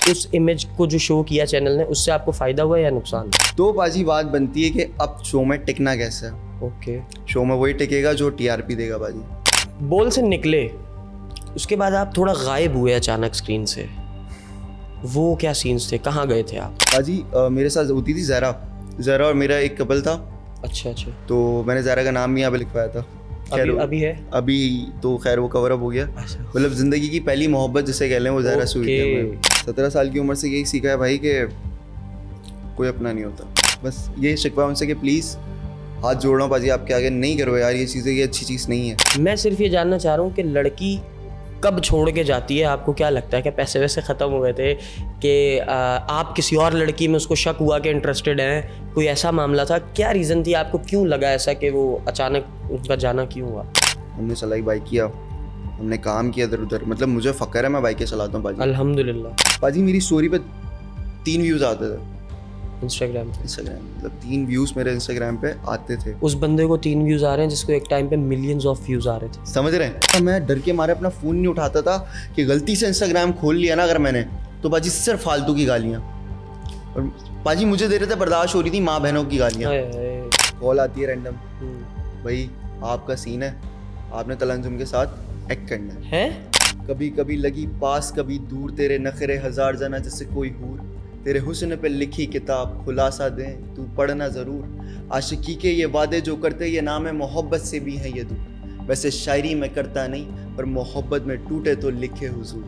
उस इमेज को जो शो किया चैनल ने, उससे आपको फ़ायदा हुआ या नुकसान? तो बाजी बात बनती है कि अब शो में टिकना कैसे है। ओके, शो में वही टिकेगा जो टीआरपी देगा बाजी। बोल से निकले, उसके बाद आप थोड़ा गायब हुए अचानक स्क्रीन से, वो क्या सीन्स थे, कहाँ गए थे आप? बाजी मेरे साथ होती थी ज़रा और मेरा एक कपल था। अच्छा अच्छा, तो मैंने ज़रा का नाम भी यहाँ पे लिखवाया था। अभी है? अभी तो खैर वो कवर अप हो गया। अच्छा। मतलब ज़िंदगी की पहली मोहब्बत जिसे कह लें वो ज़रा से हुई थी हमें। 17 साल की उम्र से यही सीखा है भाई कि कोई अपना नहीं होता। बस ये शिकवा उनसे कि प्लीज़ हाथ जोड़ रहा हूँ बाजी आपके आगे, नहीं करो यार ये चीज़ें, ये अच्छी चीज़ नहीं है। मैं सिर्फ ये जानना चाह रहा हूँ कि लड़की कब छोड़ के जाती है? आपको क्या लगता है? क्या पैसे वैसे ख़त्म हो गए थे कि आप किसी और लड़की में उसको शक हुआ कि इंटरेस्टेड हैं? कोई ऐसा मामला था? क्या रीज़न थी? आपको क्यों लगा ऐसा कि वो अचानक उनका जाना क्यों हुआ? हमने चलाई बाइक किया, हमने काम किया इधर उधर। मतलब मुझे फ़क्र है मैं बाइकें चलाता हूँ बाजी। अल्हम्दुलिल्लाह। बाजी मेरी स्टोरी पे 3 व्यूज़ आते थे इंस्टाग्राम मतलब 3 व्यूज़ मेरे इंस्टाग्राम पे आते थे। उस बंदे को 3 व्यूज़ आ रहे हैं जिसको एक टाइम पे मिलियंस ऑफ व्यूज़ आ रहे थे। समझ रहे हैं? तो मैं डर के मारे अपना फ़ोन नहीं उठाता था कि गलती से इंस्टाग्राम खोल लिया ना अगर मैंने, तो बाजी सिर्फ फालतू की गालियाँ। और बाजी मुझे दे रहे थे, बर्दाश्त हो रही थी माँ बहनों की गालियाँ। कॉल आती है रैंडम, भाई आपका सीन है, आपने तलंजुम के साथ एक्ट करना है। कभी कभी लगी पास कभी दूर, तेरे नखरे हजार जना जैसे कोई हूर, तेरे हुस्न पे लिखी किताब खुलासा दें तू पढ़ना ज़रूर, आशिकी के ये वादे जो करते ये नाम है मोहब्बत से भी है ये दूर, वैसे शायरी में करता नहीं पर मोहब्बत में टूटे तो लिखे हुजूर।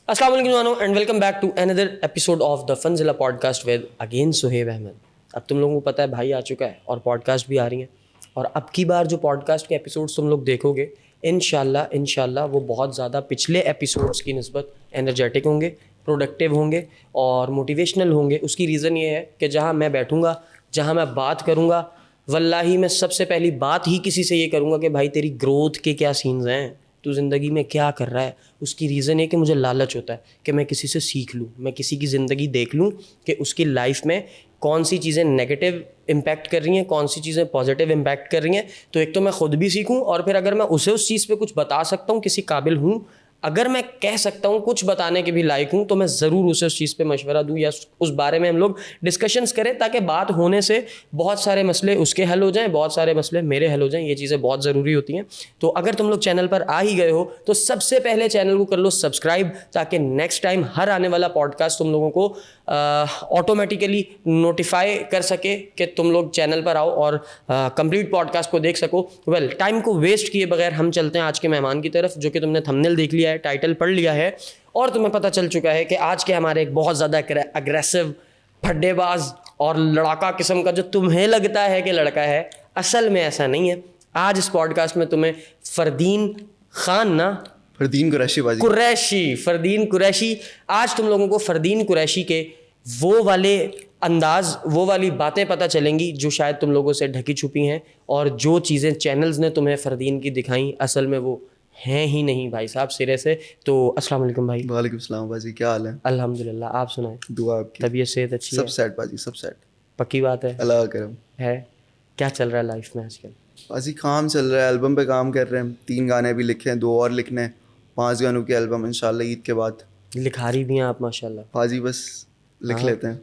अस्सलाम वालेकुम and welcome back to another episode of the Funzilla podcast with again Suhaib Ahmed. अब तुम लोगों को पता है भाई आ चुका है और पॉडकास्ट भी आ रही हैं, और अब की बार जो पॉडकास्ट के एपिसोड्स तुम लोग देखोगे इंशाल्लाह वो बहुत ज़्यादा पिछले एपिसोड्स की निस्बत एनर्जेटिक होंगे, प्रोडक्टिव होंगे और मोटिवेशनल होंगे। उसकी रीज़न ये है कि जहाँ मैं बैठूँगा, जहाँ मैं बात करूँगा, वल्लाही मैं सबसे पहली बात ही किसी से ये करूँगा कि भाई तेरी ग्रोथ के क्या सीन्स हैं, तू ज़िंदगी में क्या कर रहा है। उसकी रीज़न है कि मुझे लालच होता है कि मैं किसी से सीख लूँ, मैं किसी की ज़िंदगी देख लूँ कि उसकी लाइफ में कौन सी चीज़ें नेगेटिव इम्पैक्ट कर रही हैं, कौन सी चीज़ें पॉजिटिव इम्पैक्ट कर रही हैं। तो एक तो मैं ख़ुद भी सीखूँ, और फिर अगर मैं उसे उस चीज़ पे कुछ बता सकता हूँ, किसी काबिल हूँ, अगर मैं कह सकता हूँ कुछ बताने के भी लायक हूँ, तो मैं ज़रूर उसे उस चीज़ पे मशवरा दूँ या उस बारे में हम लोग डिस्कशंस करें, ताकि बात होने से बहुत सारे मसले उसके हल हो जाएं, बहुत सारे मसले मेरे हल हो जाएं। ये चीज़ें बहुत ज़रूरी होती हैं। तो अगर तुम लोग चैनल पर आ ही गए हो तो सबसे पहले चैनल को कर लो सब्सक्राइब, ताकि नेक्स्ट टाइम हर आने वाला पॉडकास्ट तुम लोगों को ऑटोमेटिकली नोटिफाई कर सके कि तुम लोग चैनल पर आओ और कंप्लीट पॉडकास्ट को देख सको। वेल, टाइम को वेस्ट किए बगैर हम चलते हैं आज के मेहमान की तरफ, जो कि तुमने थंबनेल देख लिया है, टाइटल पढ़ लिया है, और तुम्हें पता चल चुका है कि आज के हमारे एक बहुत ज़्यादा अग्रेसिव, फड्डेबाज और लड़ाका किस्म का, जो तुम्हें लगता है कि लड़का है, असल में ऐसा नहीं है। आज इस पॉडकास्ट में तुम्हें फरदीन कुरैशी, आज तुम लोगों को फरदीन कुरैशी के वो वाले अंदाज, वो वाली बातें पता चलेंगी जो शायद तुम लोगों से ढकी छुपी हैं, और जो चीज़ें चैनल्स ने तुम्हें फरदीन की दिखाई असल में वो हैं ही नहीं भाई साहब, सिरे से। तो अस्सलाम वालेकुम भाई। वालेकुम सलाम बाजी, क्या हाल है? अल्हम्दुलिल्लाह, आप सुनाएं। दुआ आपकी। तबीयत सेहत अच्छी है? सब सेट बाजी, सब सेट। पक्की बात है? अल्लाह करम है। क्या चल रहा है लाइफ में आजकल? बाजी काम चल रहा है, एल्बम पे काम कर रहे हैं, 3 गाने भी लिखे हैं, 2 और लिखने हैं, 5 गानों की एल्बम इंशाल्लाह ईद के बाद। लिखारी भी हैं आप माशाल्लाह। बाजी बस लिख लेते हैं।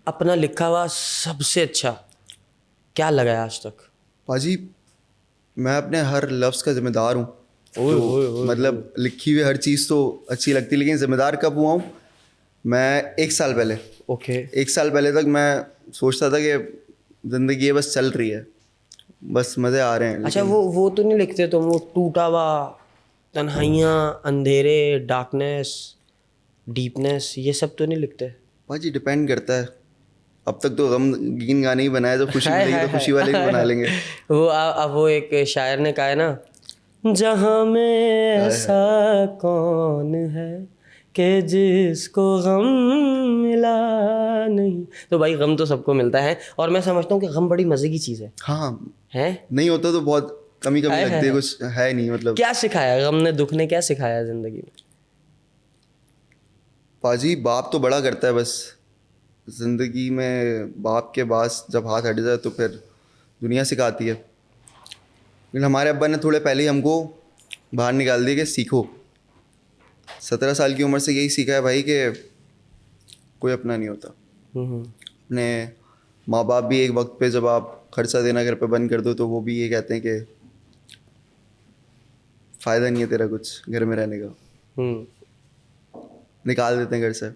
अपना लिखा हुआ सबसे अच्छा क्या लगा है आज तक? बाजी मैं अपने हर लफ्ज़ का ज़िम्मेदार हूँ। तो मतलब लिखी हुई हर चीज़ तो अच्छी लगती, लेकिन ज़िम्मेदार कब हुआ हूँ मैं? 1 साल पहले। ओके। 1 साल पहले तक मैं सोचता था कि ज़िंदगी ये बस चल रही है, बस मज़े आ रहे हैं। अच्छा, वो तो नहीं लिखते तुम, वो टूटा हुआ, तन्हाइयाँ, अंधेरे, डार्कनेस, डीपनेस, ये सब तो नहीं लिखते? भाजी डिपेंड करता है। अब तक तो गमगीन गाने ही बनाए, तो खुशी मिलेगी तो खुशी वाले भी बना लेंगे। वो अब वो एक शायर ने कहा है ना, जहाँ में ऐसा कौन है कि जिसको गम मिला नहीं। तो भाई गम तो सबको मिलता है, और मैं समझता हूँ कि गम बड़ी मज़े की चीज़ है। हाँ है? नहीं होता तो बहुत कमी लगती है, कुछ है नहीं। मतलब क्या सिखाया गम ने, दुख ने क्या सिखाया ज़िंदगी में? पाजी बाप तो बड़ा करता है, बस ज़िंदगी में बाप के पास जब हाथ हट जाए तो फिर दुनिया सिखाती है। लेकिन हमारे अब्बा ने थोड़े पहले ही हमको बाहर निकाल दिया कि सीखो। 17 साल की उम्र से यही सीखा है भाई कि कोई अपना नहीं होता। अपने माँ बाप भी एक वक्त पे जब आप खर्चा देना घर पे बंद कर दो तो वो भी ये कहते हैं कि फ़ायदा नहीं है तेरा कुछ घर में रहने का, निकाल देते हैं घर से।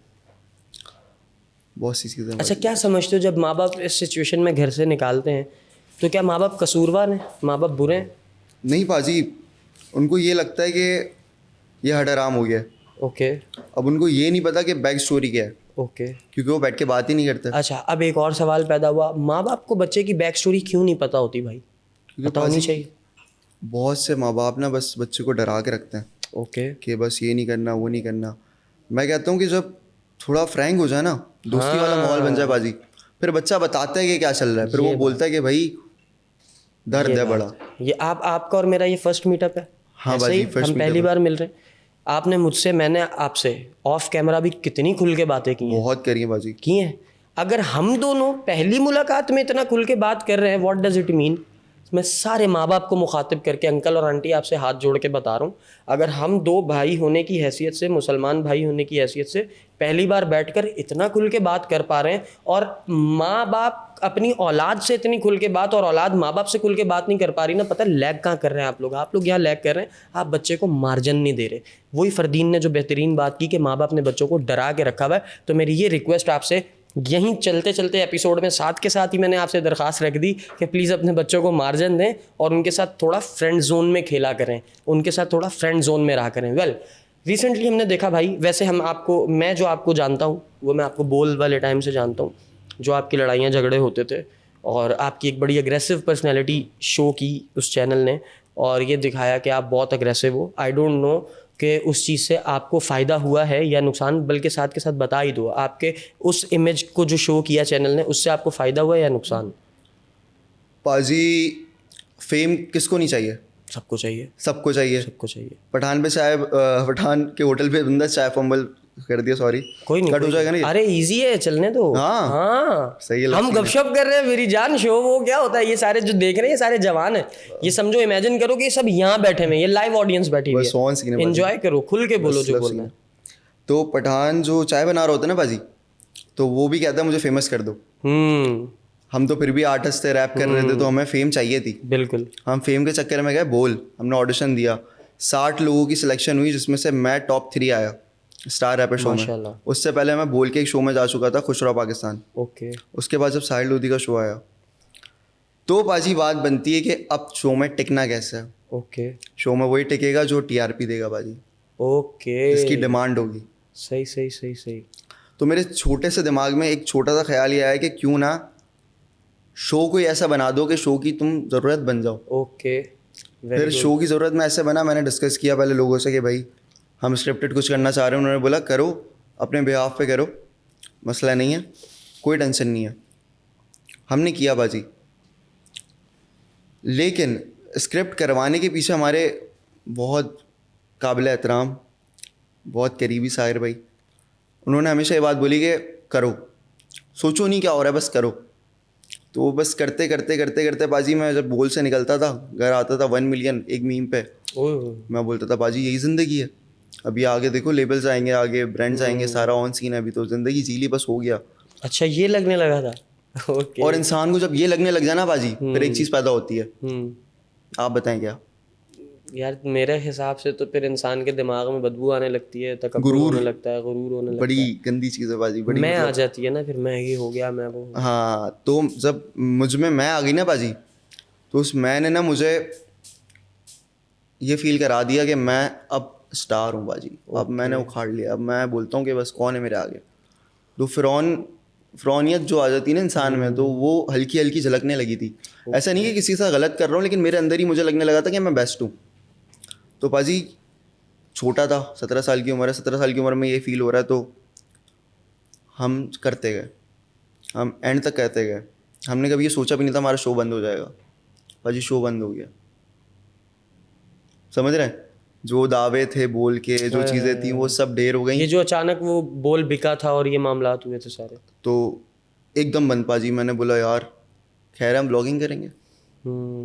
बहुत सी चीज़ें। अच्छा, क्या समझते हो जब माँ बाप इस सिचुएशन में घर से निकालते हैं तो क्या माँ बाप कसूरवार हैं, माँ बाप बुरे हैं? नहीं पाजी, उनको ये लगता है कि ये हराम हो गया। ओके। अब उनको ये नहीं पता कि बैक स्टोरी क्या है। ओके। क्योंकि वो बैठ के बात ही नहीं करते। अच्छा, अब एक और सवाल पैदा हुआ, माँ बाप को बच्चे की बैक स्टोरी क्यों नहीं पता होती भाई? पता होनी चाहिए। बहुत से माँ बाप ना बस बच्चे को डरा के रखते हैं। ओके। कि बस ये नहीं करना, वो नहीं करना। मैं कहता हूँ कि जब थोड़ा फ्रैंक हो जाए ना, दोस्ती वाला माहौल बन जाए बाजी, फिर बच्चा बताता है कि क्या चल रहा है, फिर वो बोलता है कि भाई दर्द है बड़ा। ये आपका और मेरा ये फर्स्ट मीटअप है। हाँ बाजी, हम पहली बार मिल रहे हैं। आपने मुझसे, मैंने आपसे ऑफ कैमरा भी कितनी खुल के बातें की हैं। बहुत करी है बाजी। की हैं। अगर हम दोनों पहली मुलाकात में इतना खुल के बात कर रहे हैं, व्हाट डज इट मीन? मैं सारे माँ बाप को मुखातिब करके, अंकल और आंटी आपसे हाथ जोड़ के बता रहा हूँ, अगर हम दो भाई होने की हैसियत से, मुसलमान भाई होने की हैसियत से पहली बार बैठकर इतना खुल के बात कर पा रहे हैं, और माँ बाप अपनी औलाद से इतनी खुल के बात और औलाद माँ बाप से खुल के बात नहीं कर पा रही ना, पता है लैग कहाँ कर रहे हैं आप लोग यहाँ लैग कर रहे हैं। आप बच्चे को मार्जिन नहीं दे रहे। वही फरदीन ने जो बेहतरीन बात की कि माँ बाप ने बच्चों को डरा के रखा हुआ है। तो मेरी ये रिक्वेस्ट आपसे, यहीं चलते चलते एपिसोड में साथ के साथ ही मैंने आपसे दरख्वास्त रख दी कि प्लीज़ अपने बच्चों को मार्जिन दें और उनके साथ थोड़ा फ्रेंड जोन में खेला करें, उनके साथ थोड़ा फ्रेंड जोन में रहा करें। वेल, रिसेंटली हमने देखा भाई, वैसे हम आपको, मैं जो आपको जानता हूँ वो मैं आपको बोल वाले टाइम से जानता हूँ, जो आपकी लड़ाइयाँ झगड़े होते थे, और आपकी एक बड़ी अग्रेसिव पर्सनैलिटी शो की उस चैनल ने, और ये दिखाया कि आप बहुत अग्रेसिव हो। आई डोंट नो कि उस चीज़ से आपको फ़ायदा हुआ है या नुकसान, बल्कि साथ के साथ बता ही दो, आपके उस इमेज को जो शो किया चैनल ने, उससे आपको फ़ायदा हुआ या नुकसान? पाजी, फेम किसको नहीं चाहिए? सबको चाहिए। सबको चाहिए। सबको चाहिए। पठान पे चाय, पठान के होटल पे बंदा चाय फंबल कर दिया, सॉरी, कोई नहीं, कट हो जाएगा ना। अरे इजी है, चलने दो। हाँ सही है। हम गपशप कर रहे हैं मेरी जान, शो वो क्या होता है, ये सारे जो देख रहे हैं ये सारे जवान हैं। ये समझो, इमेजिन करो कि ये सब यहाँ बैठे हैं, ये लाइव ऑडियंस बैठी हुई है। एंजॉय करो, खुल के बोलो जो बोलना है। तो पठान जो चाय बना रहा होता है ना बाजी, तो वो भी कहता है मुझे फेमस कर दो। हम तो फिर भी आर्टिस्ट थे, रैप कर रहे थे, तो हमें फेम चाहिए थी। बिल्कुल। हम फेम के चक्कर में गए बोल, हमने ऑडिशन दिया, 60 लोगों की सिलेक्शन हुई, जिसमें से मैं टॉप 3 आया स्टार रैपर शो में। उससे पहले मैं बोल के एक शो में जा चुका था, खुश रहो पाकिस्तान। ओके। उसके बाद जब साहिल लोधी का शो आया, तो बाजी बात बनती है कि अब शो में टिकना कैसे है। ओके। शो में वही टिकेगा जो टीआरपी देगा बाजी। ओके। जिसकी डिमांड होगी। सही सही सही सही। तो मेरे छोटे से दिमाग में एक छोटा सा ख्याल ये आया कि क्यों ना शो को ऐसा बना दो कि शो की तुम ज़रूरत बन जाओ। ओके। फिर शो की ज़रूरत में ऐसे बना, मैंने डिस्कस किया पहले लोगों से कि भाई हम स्क्रिप्टेड कुछ करना चाह रहे हैं। उन्होंने बोला करो, अपने बिहाफ पे करो, मसला नहीं है, कोई टेंशन नहीं है। हमने किया बाजी। लेकिन स्क्रिप्ट करवाने के पीछे हमारे बहुत काबिल एहतराम, बहुत करीबी साहिर भाई, उन्होंने हमेशा ये बात बोली कि करो, सोचो नहीं क्या हो रहा है, बस करो। तो वो बस करते करते करते करते बाजी, मैं जब बोल से निकलता था, घर आता था 1 मिलियन एक मीम पे, मैं बोलता था बाजी यही ज़िंदगी है, अभी आगे देखो लेबल्स आएंगे, आगे ब्रांड्स आएंगे, सारा ऑन सीन है, अभी तो ज़िंदगी जी ली, बस हो गया। अच्छा, ये लगने लगा था। ओके। और इंसान को जब ये लगने लग जाए ना बाजी, फिर एक चीज़ पैदा होती है। आप बताएं क्या? यार मेरे हिसाब से तो फिर इंसान के दिमाग में बदबू आने लगती है, तकब्बुर होने लगता है, गुरूर होने लगता है, बड़ी गंदी चीज़ है बाजी, बड़ी मैं आ जाती है ना, फिर मैं ये हो गया, मैं वो। हाँ, तो जब मुझ में मैं आ गई ना बाजी, तो उस मैंने ना मुझे ये फील करा दिया कि मैं अब स्टार हूँ बाजी। अब मैंने उखाड़ लिया, अब मैं बोलता हूँ कि बस कौन है मेरे आगे। तो फ़िरौनियत जो आ जाती है ना इंसान में, तो वो हल्की हल्की झलकने लगी थी। ऐसा नहीं कि किसी से गलत कर रहा हूँ, लेकिन मेरे अंदर ही मुझे लगने लगा था कि मैं बेस्ट हूँ। तो बाजी छोटा था, 17 साल की उम्र है, 17 साल की उम्र में ये फील हो रहा है, तो हम करते गए, हम एंड तक करते गए। हमने कभी ये सोचा भी नहीं था हमारा शो बंद हो जाएगा। बाजी शो बंद हो गया, समझ रहे हैं? जो दावे थे बोल के, जो चीज़ें थी, वो सब ढेर हो गई। ये जो अचानक वो बोल बिका था और ये मामलात हुए थे सारे, तो एकदम बंद। पाजी मैंने बोला यार खैर हम ब्लॉगिंग करेंगे,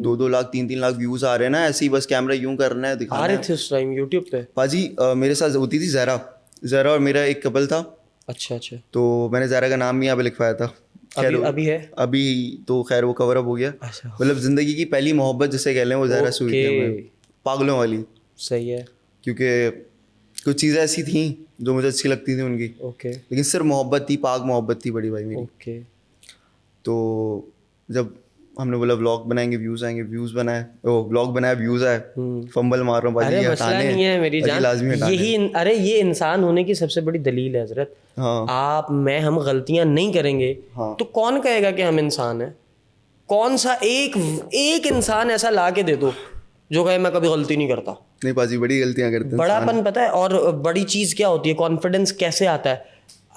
2-2 लाख 3-3 लाख व्यूज आ रहे हैं ना, ऐसे ही बस कैमरा यूं करना है, आ दिखाना रहे है। थे उस टाइम यूट्यूब पे? पाजी मेरे साथ होती थी जहरा और मेरा एक कपल था, अच्छा अच्छा। तो मैंने जहरा का नाम भी यहाँ पे लिखवाया था। खैर अभी है? अभी तो खैर वो कवर अप हो गया। अच्छा। मतलब जिंदगी की पहली मोहब्बत जिसे कह लें वो जहरा से हुई थी हमें, पागलों वाली। सही है। क्योंकि कुछ चीज़ें ऐसी थी जो मुझे अच्छी लगती थी उनकी, ओके लेकिन सिर्फ मोहब्बत थी, पाक मोहब्बत थी बड़ी भाई मेरी। ओके। तो जब हमने बोला व्लॉग बनाएंगे व्यूज़ आएंगे, व्यूज़ बनाए, ओ व्लॉग बनाया व्यूज़ आए, फंबल मार रहा हूँ भाजी, अरे ये मसला हटाने नहीं है मेरी भाजी, जान, लाजमी हटाने। यही अरे ये इंसान होने की सबसे बड़ी दलील है हजरत। हाँ आप मैं हम गलतियां नहीं करेंगे हाँ। तो कौन कहेगा कि हम इंसान हैं? कौन सा एक इंसान ऐसा ला के दे दो जो कहे मैं कभी गलती नहीं करता? नहीं पाजी, बड़ी गलतियाँ करते हैं। बड़ापन पता है, और बड़ी चीज़ क्या होती है, कॉन्फिडेंस कैसे आता है?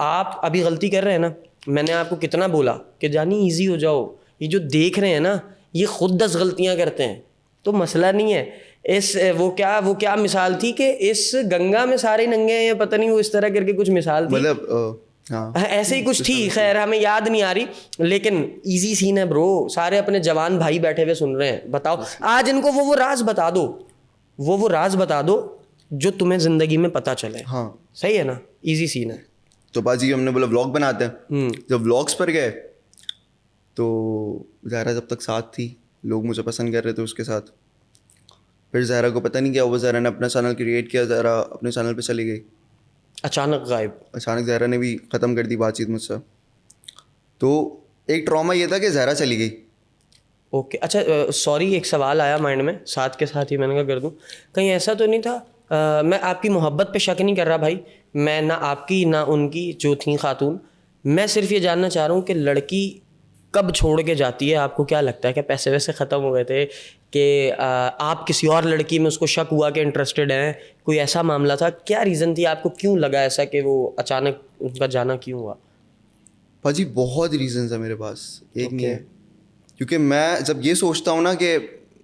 आप अभी गलती कर रहे हैं ना, मैंने आपको कितना बोला कि जानी इजी हो जाओ, ये जो देख रहे हैं ना ये खुद 10 गलतियां करते हैं, तो मसला नहीं है। इस वो क्या मिसाल थी कि इस गंगा में सारे नंगे हैं, या पता नहीं वो इस तरह करके कुछ मिसाल थी, मतलब हाँ ऐसे ही कुछ थी, खैर हमें याद नहीं आ रही, लेकिन इजी सीन है ब्रो। सारे अपने जवान भाई बैठे हुए सुन रहे हैं, बताओ आज इनको वो राज बता दो, वो राज बता दो जो तुम्हें जिंदगी में पता चले। हाँ सही है ना, इजी सीन है। तो बाजी हमने बोला व्लॉग बनाते हैं। जब व्लॉग्स पर गए तो ज़हरा जब तक साथ थी, लोग मुझे पसंद कर रहे थे उसके साथ। फिर ज़हरा को पता नहीं क्या हुआ, ज़हरा ने अपना चैनल क्रिएट किया, ज़हरा अपने चैनल पे चली गई, अचानक गायब। अचानक ज़हरा ने भी ख़त्म कर दी बातचीत मुझसे। तो एक ट्रॉमा ये था कि ज़हरा चली गई। ओके अच्छा, सॉरी एक सवाल आया माइंड में, साथ के साथ ही मैंने कहा कर दूं, कहीं ऐसा तो नहीं था, मैं आपकी मोहब्बत पे शक नहीं कर रहा भाई, मैं ना आपकी ना उनकी जो थी खातून, मैं सिर्फ ये जानना चाह रहा हूँ कि लड़की कब छोड़ के जाती है? आपको क्या लगता है कि पैसे वैसे ख़त्म हो गए थे कि आप किसी और लड़की में उसको शक हुआ कि इंटरेस्टेड हैं, कोई ऐसा मामला था? क्या रीज़न थी, आपको क्यों लगा ऐसा कि वो अचानक उनका जाना क्यों हुआ? भाजी बहुत रीजंस है मेरे पास, एक नहीं है। क्योंकि मैं जब ये सोचता हूँ ना कि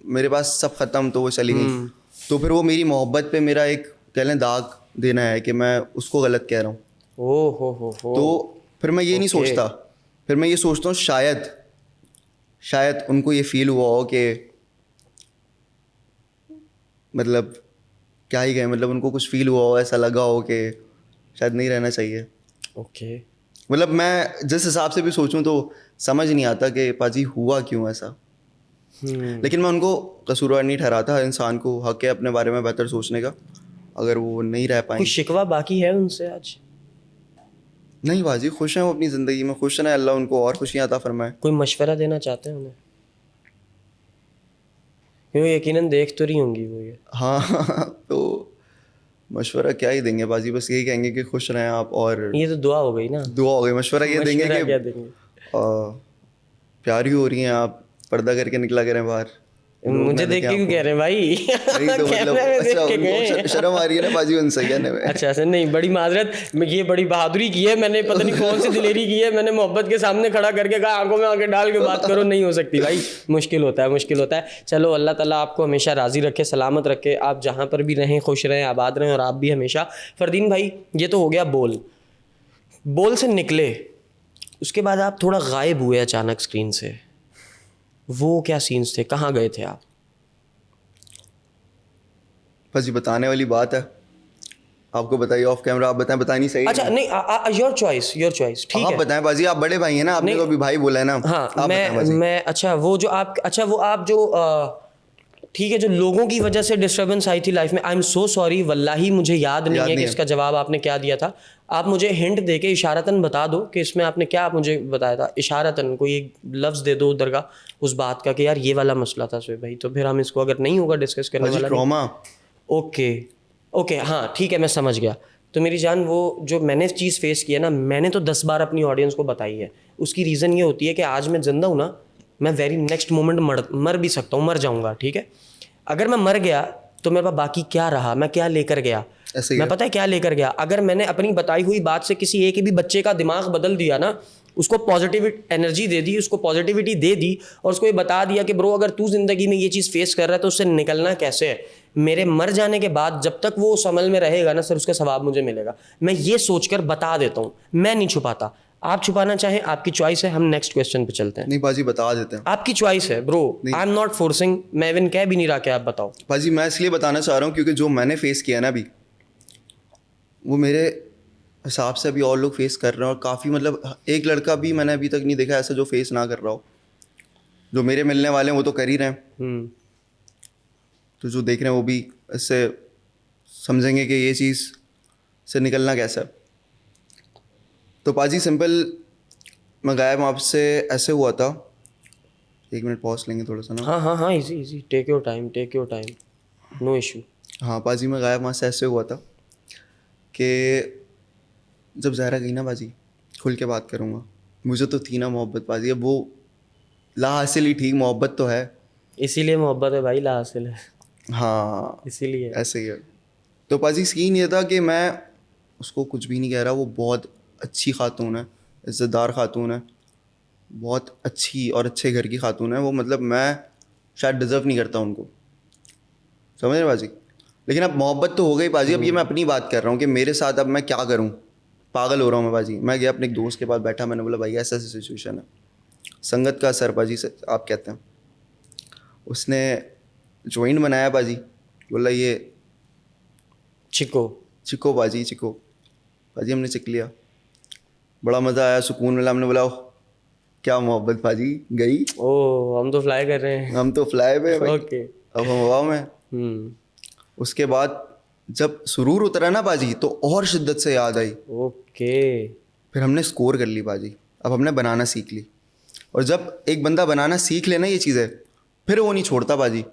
मेरे पास सब ख़त्म तो वो चली गई, तो फिर वो मेरी मोहब्बत पे मेरा एक कह लें दाग देना है कि मैं उसको गलत कह रहा हूँ। ओह हो। तो फिर मैं ये नहीं सोचता, फिर मैं ये सोचता हूँ शायद उनको ये फील हुआ हो कि मतलब क्या ही कहें, मतलब उनको कुछ फील हुआ हो, ऐसा लगा हो कि शायद नहीं रहना चाहिए। ओके। मतलब मैं जिस हिसाब से भी सोचूं तो समझ नहीं आता कि पाजी हुआ क्यों ऐसा। लेकिन मैं उनको कसूरवार नहीं ठहराता, हर इंसान को हक है अपने बारे में बेहतर सोचने का। अगर वो नहीं रह कोई पाएंगे, शिकवा बाकी है उनसे आज? नहीं बाजी खुश हैं वो अपनी ज़िंदगी में, खुश हैं, अल्लाह उनको और खुशियाँ अता फरमाए। कोई मशवरा देना चाहते हैं उन्हें? क्यों, यकीनन देख तो रही होंगी वो ये। हाँ तो मशवरा क्या ही देंगे बाजी, बस यही कहेंगे कि खुश रहें आप, और ये तो दुआ हो गई ना। दुआ हो गई। मशवरा ये देंगे मशवरा कि क्या देंगे? प्यारी हो रही हैं आप, पर्दा करके निकला करें बाहर। मुझे देख के क्यों कह रहे हैं भाई? नहीं तो मतलब कैमरे में देख अच्छा के उनको गए। शर्म आ रही है ना बाजी उनसे कहने में। अच्छा ऐसे नहीं, बड़ी माजरत, ये बड़ी बहादुरी की है मैंने, पता नहीं कौन सी दिलेरी की है मैंने, मोहब्बत के सामने खड़ा करके कहा आंखों में आंखें डाल के बात करो, नहीं हो सकती भाई, मुश्किल होता है। चलो अल्लाह ताला आपको हमेशा राज़ी रखे, सलामत रखे, आप जहाँ पर भी रहें खुश रहें, आबाद रहें, और आप भी हमेशा। फरदीन भाई ये तो हो गया बोल से निकले, उसके बाद आप थोड़ा गायब हुए अचानक स्क्रीन से, वो क्या सीन्स थे, कहाँ गए थे आप? बस ये बताने वाली बात है, आपको बताइए ऑफ कैमरा, आप बताएं, बतानी सही अच्छा नहीं, योर चॉइस, ठीक आप है। बताएं बाजी, आप बड़े भाई हैं ना, आपने तो अभी भाई बोला है ना। हाँ आप बताएं बाजी। मैं अच्छा वो आप जो ठीक है, जो लोगों की वजह से डिस्टर्बेंस आई थी लाइफ में, आई एम सो सॉरी, वल्लाही मुझे याद नहीं है कि इसका जवाब आपने क्या दिया था। आप मुझे हिंट दे के इशारतन बता दो कि इसमें आपने क्या मुझे बताया था, इशारतन कोई एक लफ्ज़ दे दो उधर का उस बात का कि यार ये वाला मसला था सुहेब भाई, तो फिर हम इसको अगर नहीं होगा डिस्कस करने वाला। ट्रॉमा। ओके हाँ ठीक है, मैं समझ गया। तो मेरी जान वो जो मैंने चीज़ फेस की है ना, मैंने तो 10 बार अपनी ऑडियंस को बताई है। उसकी रीज़न ये होती है कि आज मैं जिंदा हूँ ना, मैं वेरी नेक्स्ट मोमेंट मर भी सकता हूँ, मर जाऊँगा, ठीक है। अगर मैं मर गया तो मेरे पास बाकी क्या रहा, मैं क्या लेकर गया, मैं पता है क्या लेकर गया। अगर मैंने अपनी बताई हुई बात से किसी एक भी बच्चे का दिमाग बदल दिया ना, उसको पॉजिटिव एनर्जी दे दी, उसको पॉजिटिविटी दे दी, और उसको ये बता दिया कि ब्रो अगर तू ज़िंदगी में ये चीज़ फेस कर रहा है तो उससे निकलना कैसे है, मेरे मर जाने के बाद जब तक वो उस अमल में रहेगा ना सर, उसका सवाब मुझे मिलेगा। मैं ये सोचकर बता देता हूँ, मैं नहीं छुपाता। आप छुपाना चाहें, आपकी चॉइस है। हम नेक्स्ट क्वेश्चन पे चलते हैं। नहीं पाजी बता देते हैं। आपकी चॉइस है bro, I am not forcing, मैं इवन कह भी नहीं रहा कि आप बताओ। पाजी मैं इसलिए बताना चाह रहा हूँ क्योंकि जो मैंने फेस किया ना अभी, वो मेरे हिसाब से अभी और लोग फेस कर रहे हैं, और काफ़ी मतलब एक लड़का भी मैंने अभी तक नहीं देखा ऐसा जो फेस ना कर रहा हो। जो मेरे मिलने वाले हैं वो तो कर ही रहे हैं, तो जो देख रहे हैं वो भी इससे समझेंगे कि ये चीज़ से निकलना कैसा है। तो पाजी सिंपल, मैं गायब आपसे ऐसे हुआ था, 1 मिनट पॉज लेंगे थोड़ा सा ना। हाँ हाँ हाँ, easy easy, take your time, take your time, no issue. हाँ पाजी मैं गायब वहाँ से ऐसे हुआ था कि जब ज़हरा गई ना पाजी, खुल के बात करूँगा, मुझे तो थी ना मोहब्बत पाजी, अब वो ला हासिल ही ठीक, मोहब्बत तो है, इसीलिए मोहब्बत है भाई, ला हासिल है, हाँ इसीलिए। ऐसे ही है। तो पाजी सीन ये था कि मैं उसको कुछ भी नहीं कह रहा, वो बहुत अच्छी खातून है, इज़्ज़तदार खातून है, बहुत अच्छी और अच्छे घर की खातून है वो, मतलब मैं शायद डिज़र्व नहीं करता उनको, समझ रहे पाजी। लेकिन अब मोहब्बत तो हो गई पाजी, अब ये मैं अपनी बात कर रहा हूँ कि मेरे साथ अब मैं क्या करूँ, पागल हो रहा हूँ मैं पाजी। मैं गया अपने एक दोस्त के पास बैठा, मैंने बोला भाई ऐसा ऐसी सिचुएशन है, संगत का असर पाजी से आप कहते हैं। उसने जॉइंट बनाया पाजी, बोला ये चिको चिको पाजी, चिको पाजी, हमने चिक लिया, बड़ा मज़ा आया, सुकून मिला। हमने बोला ओह क्या मोहब्बत पाजी गई, ओ हम तो फ्लाई कर रहे हैं। हम तो फ्लाई पे भाई, ओके। अब हम हवा में। उसके बाद जब सुरूर उतरा ना पाजी तो और शिद्दत से याद आई। ओके। फिर हमने स्कोर कर ली पाजी, अब हमने बनाना सीख ली। और जब एक बंदा बनाना सीख लेना ये चीज़ें, फिर वो नहीं छोड़ता पाजी,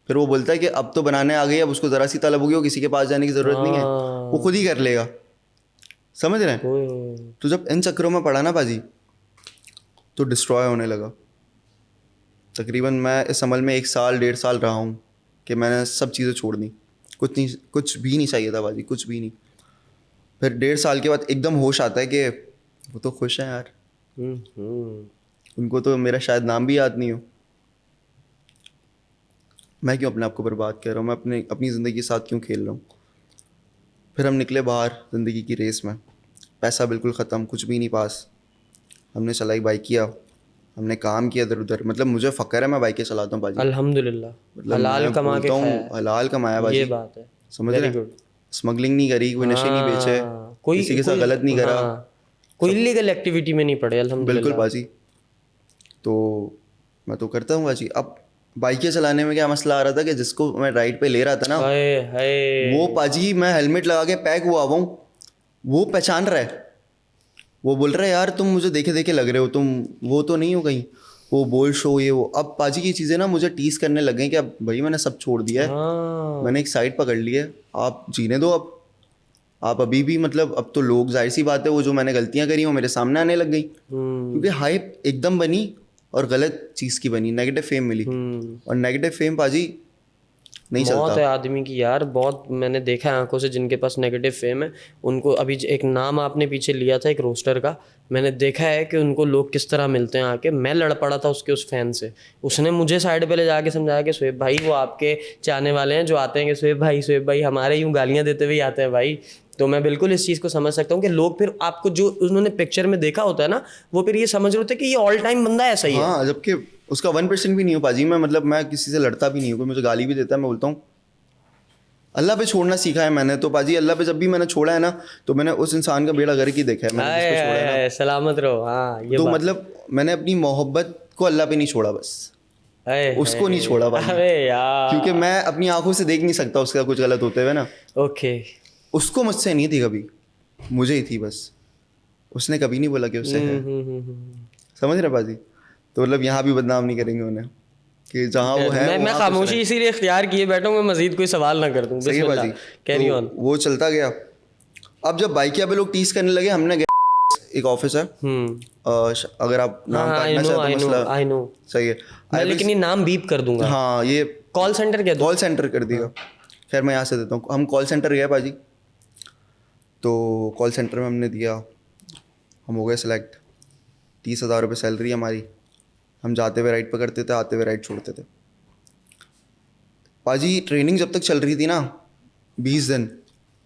फिर वो बोलता है कि अब तो बनाने आ गई, अब उसको ज़रा सी तलब होगी, वो किसी के पास जाने की ज़रूरत नहीं है, वो खुद ही कर लेगा, समझ रहे हैं। तो जब इन चक्करों में पड़ा ना पाजी तो डिस्ट्रॉय होने लगा। तकरीबन मैं इस अमल में 1 साल 1.5 साल रहा हूँ कि मैंने सब चीज़ें छोड़ दी, कुछ भी नहीं चाहिए था बाजी, कुछ भी नहीं। फिर 1.5 साल के बाद एकदम होश आता है कि वो तो खुश हैं यार, उनको तो मेरा शायद नाम भी याद नहीं हो, मैं क्यों अपने आप को बर्बाद कर रहा हूँ, मैं अपनी ज़िंदगी के साथ क्यों खेल रहा हूँ। फिर हम निकले बाहर ज़िंदगी की रेस में, पैसा बिल्कुल ख़त्म, कुछ भी नहीं पास। हमने चलाई बाइकिया, हमने काम किया इधर उधर, मतलब मुझे फ़क्र है मैं बाइकें चलाता हूँ बाजी, अल्हम्दुलिल्लाह, मतलब हलाल कमा के खाया, हलाल कमाया बाजी, ये बात है, समझ रहे हैं। स्मगलिंग नहीं करी, कोई नशे नहीं बेचे, कोई किसी के साथ गलत नहीं करा, कोई इलीगल एक्टिविटी में नहीं पड़े, अल्हम्दुलिल्लाह। बिल्कुल बाजी। तो मैं तो करता हूँ बाजी। अब बाइकें चलाने में क्या मसला आ रहा था कि जिसको मैं राइड पे ले रहा था ना, हाय हाय, वो पाजी मैं हेलमेट लगा के पैक हुआ हुआ हूँ, वो पहचान रहा है, वो बोल रहा है यार तुम मुझे देखे देखे लग रहे हो, तुम वो तो नहीं हो कहीं, वो बोल शो ये वो। अब पाजी की चीज़ें ना मुझे टीस करने लग गई कि अब भाई मैंने सब छोड़ दिया है, मैंने एक साइड पकड़ ली है, आप जीने दो। अब आप अभी भी मतलब अब तो लोग, जाहिर सी बात है, वो जो मैंने गलतियां करी वो मेरे सामने आने लग गई, क्योंकि हाइप एकदम बनी और गलत चीज़ की बनी, नेगेटिव फेम मिली, और नेगेटिव फेम पाजी नहीं चलता। बहुत है आदमी की यार, बहुत मैंने देखा है आंखों से जिनके पास नेगेटिव फेम है, उनको अभी एक नाम आपने पीछे लिया था एक रोस्टर का, मैंने देखा है कि उनको लोग किस तरह मिलते हैं आके। मैं लड़ पड़ा था उसके उस फैन से, उसने मुझे साइड पे ले जाके समझाया कि शोएब भाई वो आपके चाहने वाले हैं जो आते हैं कि शोएब भाई हमारे यूँ गालियाँ देते हुए आते हैं भाई। तो मैं बिल्कुल इस चीज़ को समझ सकता हूँ कि लोग फिर आपको जो उन्होंने पिक्चर में देखा होता है ना, वो फिर ये समझ रहे होते हैं कि ये ऑल टाइम बंदा ऐसा ही है। हाँ, जबकि उसका 1% भी नहीं हो पाजी। मैं मतलब मैं किसी से लड़ता भी नहीं हूँ, कोई मुझे गाली भी देता है मैं बोलता हूँ अल्लाह पे छोड़ना सीखा है मैंने। तो पाजी अल्लाह पे जब भी मैंने छोड़ा है ना, तो मैंने उस इंसान का बेड़ा गर्क ही देखा है, मैंने जिसको छोड़ा है ना, सलामत रहो। हाँ ये तो बात। मतलब मैंने अपनी मोहब्बत को अल्लाह पे नहीं छोड़ा, बस उसको नहीं छोड़ा भाई, अरे यार, क्योंकि मैं अपनी आंखों से देख नहीं सकता उसका कुछ गलत होते हुए ना। ओके, उसको मुझसे नहीं थी कभी, मुझे ही थी बस, उसने कभी नहीं बोला कि उससे है, समझ रहे पाजी। तो मतलब यहाँ भी बदनाम नहीं करेंगे उन्हें कि जहाँ वो है। मैं खामोशी इसीलिए इख्तियार किए बैठा हूँ, मैं मजीद कोई सवाल ना कर दूँ। सही है बाजी, कैरी ऑन। वो चलता गया। अब जब बाइकिया पे लोग टीज करने लगे, हमने एक ऑफिस है, अगर आप नाम काटना चाहते हो मसला, आई नो, सही है, मैं लेकिन ये नाम बीप कर दूंगा। हाँ ये कॉल सेंटर क्या, कॉल सेंटर कर दिया। खैर मैं यहाँ से देता हूँ। हम कॉल सेंटर गए पाजी, तो कॉल सेंटर में हमने दिया, हम हो गए सेलेक्ट, 30,000 रुपये सैलरी हमारी, हम जाते हुए राइड पकड़ते थे, आते हुए राइड छोड़ते थे पाजी। ट्रेनिंग जब तक चल रही थी ना 20 दिन,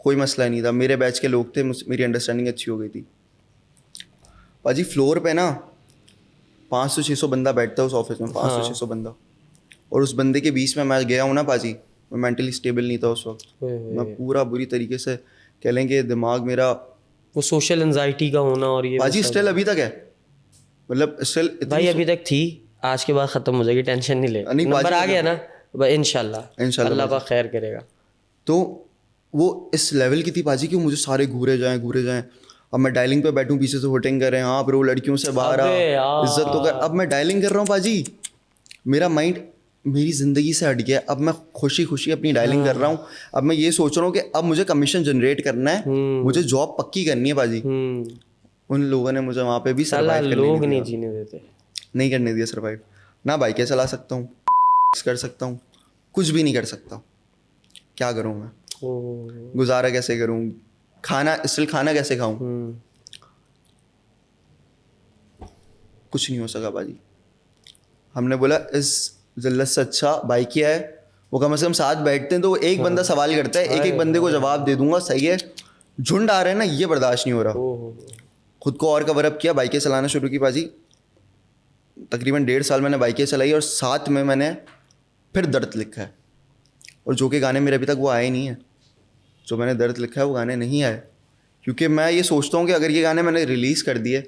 कोई मसला नहीं था, मेरे बैच के लोग थे, मेरी अंडरस्टैंडिंग अच्छी हो गई थी। पाजी फ्लोर पे ना 500-600 बंदा बैठता है उस ऑफिस में, 500-600 बंदा, और उस बंदे के बीच में मैं गया हूँ ना पाजी, मैं मेंटली स्टेबल नहीं था उस वक्त। मैं पूरा बुरी तरीके से कह लेंगे दिमाग मेरा, वो सोशल एंजाइटी का होना और ये पाजी स्टिल अभी तक है, मतलब स्टिल भाई अभी तक थी, आज के बाद खत्म हो जाएगी, टेंशन नहीं ले, नहीं, नंबर बाजी आ गया ना, इंशाल्लाह अल्लाह पाक खैर करेगा। तो वो इस लेवल की थी पाजी कि मुझे सारे घूरे जाएं। अब मैं डायलिंग पे बैठूं, पीछे से वोटिंग कर रहे हैं, हाँ ब्रो लड़कियों से बाहर आ, अबे यार। इज्जत तो कर। अब मैं डायलिंग कर रहा हूँ पाजी, मेरा माइंड मेरी ज़िंदगी से हट गया। अब मैं खुशी खुशी अपनी डायलिंग कर रहा हूँ। अब मैं ये सोच रहा हूँ कि अब मुझे कमीशन जनरेट करना है, मुझे जॉब पक्की करनी है पाजी। उन लोगों ने मुझे वहाँ पे भी सर्वाइव करने लोग नहीं जीने देते, नहीं करने दिया सर्वाइव। ना बाइकें चला सकता हूँ, कर सकता हूँ, कुछ भी नहीं कर सकता। क्या करूँ मैं, गुजारा कैसे करूँ, खाना स्टिल खाना कैसे खाऊं, कुछ नहीं हो सका बाजी। हमने बोला इस जिल्लत से अच्छा बाइक ही है, वो कम से कम साथ बैठते हैं तो एक बंदा सवाल करता है, एक बंदे को जवाब दे दूंगा, सही है। झुंड आ रहे हैं ना, ये बर्दाश्त नहीं हो रहा। खुद को और कवर अप किया, बाइकें चलाना शुरू की बाजी। तकरीबन 1.5 साल मैंने बाइकें चलाई और साथ में मैंने फिर दर्द लिखा है, और जो कि गाने मेरे अभी तक वो आए नहीं है। जो मैंने दर्द लिखा है वो गाने नहीं आए, क्योंकि मैं ये सोचता हूँ कि अगर ये गाने मैंने रिलीज़ कर दिए,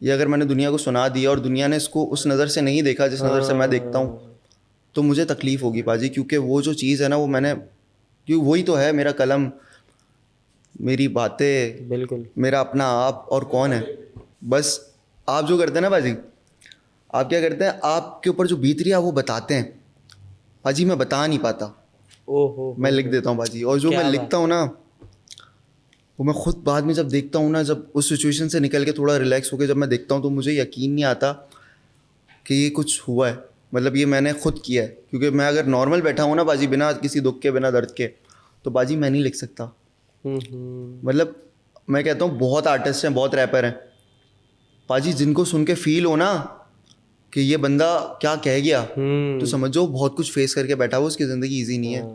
या अगर मैंने दुनिया को सुना दिया और दुनिया ने इसको उस नज़र से नहीं देखा जिस नज़र से मैं देखता हूँ, तो मुझे तकलीफ़ होगी पाजी। क्योंकि वो जो चीज़ है ना, वो मैंने, क्योंकि वही तो है मेरा कलम, मेरी बातें, बिल्कुल मेरा अपना आप, और कौन है। बस आप जो करते हैं ना पाजी, आप क्या करते हैं, आपके ऊपर जो बीत रही है वो बताते हैं पाजी, मैं बता नहीं पाता। ओहो, मैं लिख देता हूँ बाजी, और जो मैं लिखता हूँ ना, वो मैं खुद बाद में जब देखता हूँ ना, जब उस सिचुएशन से निकल के थोड़ा रिलैक्स होकर जब मैं देखता हूँ, तो मुझे यकीन नहीं आता कि ये कुछ हुआ है, मतलब ये मैंने खुद किया है। क्योंकि मैं अगर नॉर्मल बैठा हूँ ना बाजी, बिना किसी दुख के, बिना दर्द के, तो बाजी मैं नहीं लिख सकता। मतलब मैं कहता हूँ बहुत आर्टिस्ट हैं, बहुत रैपर हैं पाजी, जिनको सुन के फील हो ना कि ये बंदा क्या कह गया, तो समझो बहुत कुछ फेस करके बैठा हुआ, उसकी ज़िंदगी ईजी नहीं है,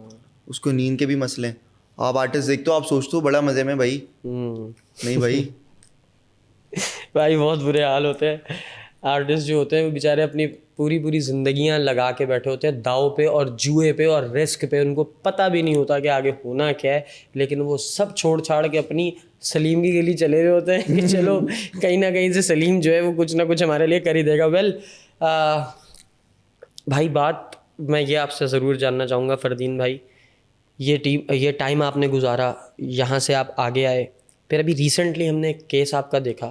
उसको नींद के भी मसले हैं। आप आर्टिस्ट देखते हो, आप सोचते हो बड़ा मज़े में, भाई नहीं भाई। भाई बहुत बुरे हाल होते हैं। आर्टिस्ट जो होते हैं वो बेचारे अपनी पूरी ज़िंदगियां लगा के बैठे होते हैं दाव पे और जुए पे और रिस्क पे, उनको पता भी नहीं होता कि आगे होना क्या है, लेकिन वो सब छोड़ छाड़ के अपनी सलीम की गली चले हुए होते हैं कि चलो कहीं ना कहीं से सलीम जो है वो कुछ ना कुछ हमारे लिए कर ही देगा। वेल भाई, बात मैं ये आपसे ज़रूर जानना चाहूँगा फरदीन भाई, ये टाइम आपने गुजारा, यहाँ से आप आगे आए, फिर अभी रिसेंटली हमने एक केस आपका देखा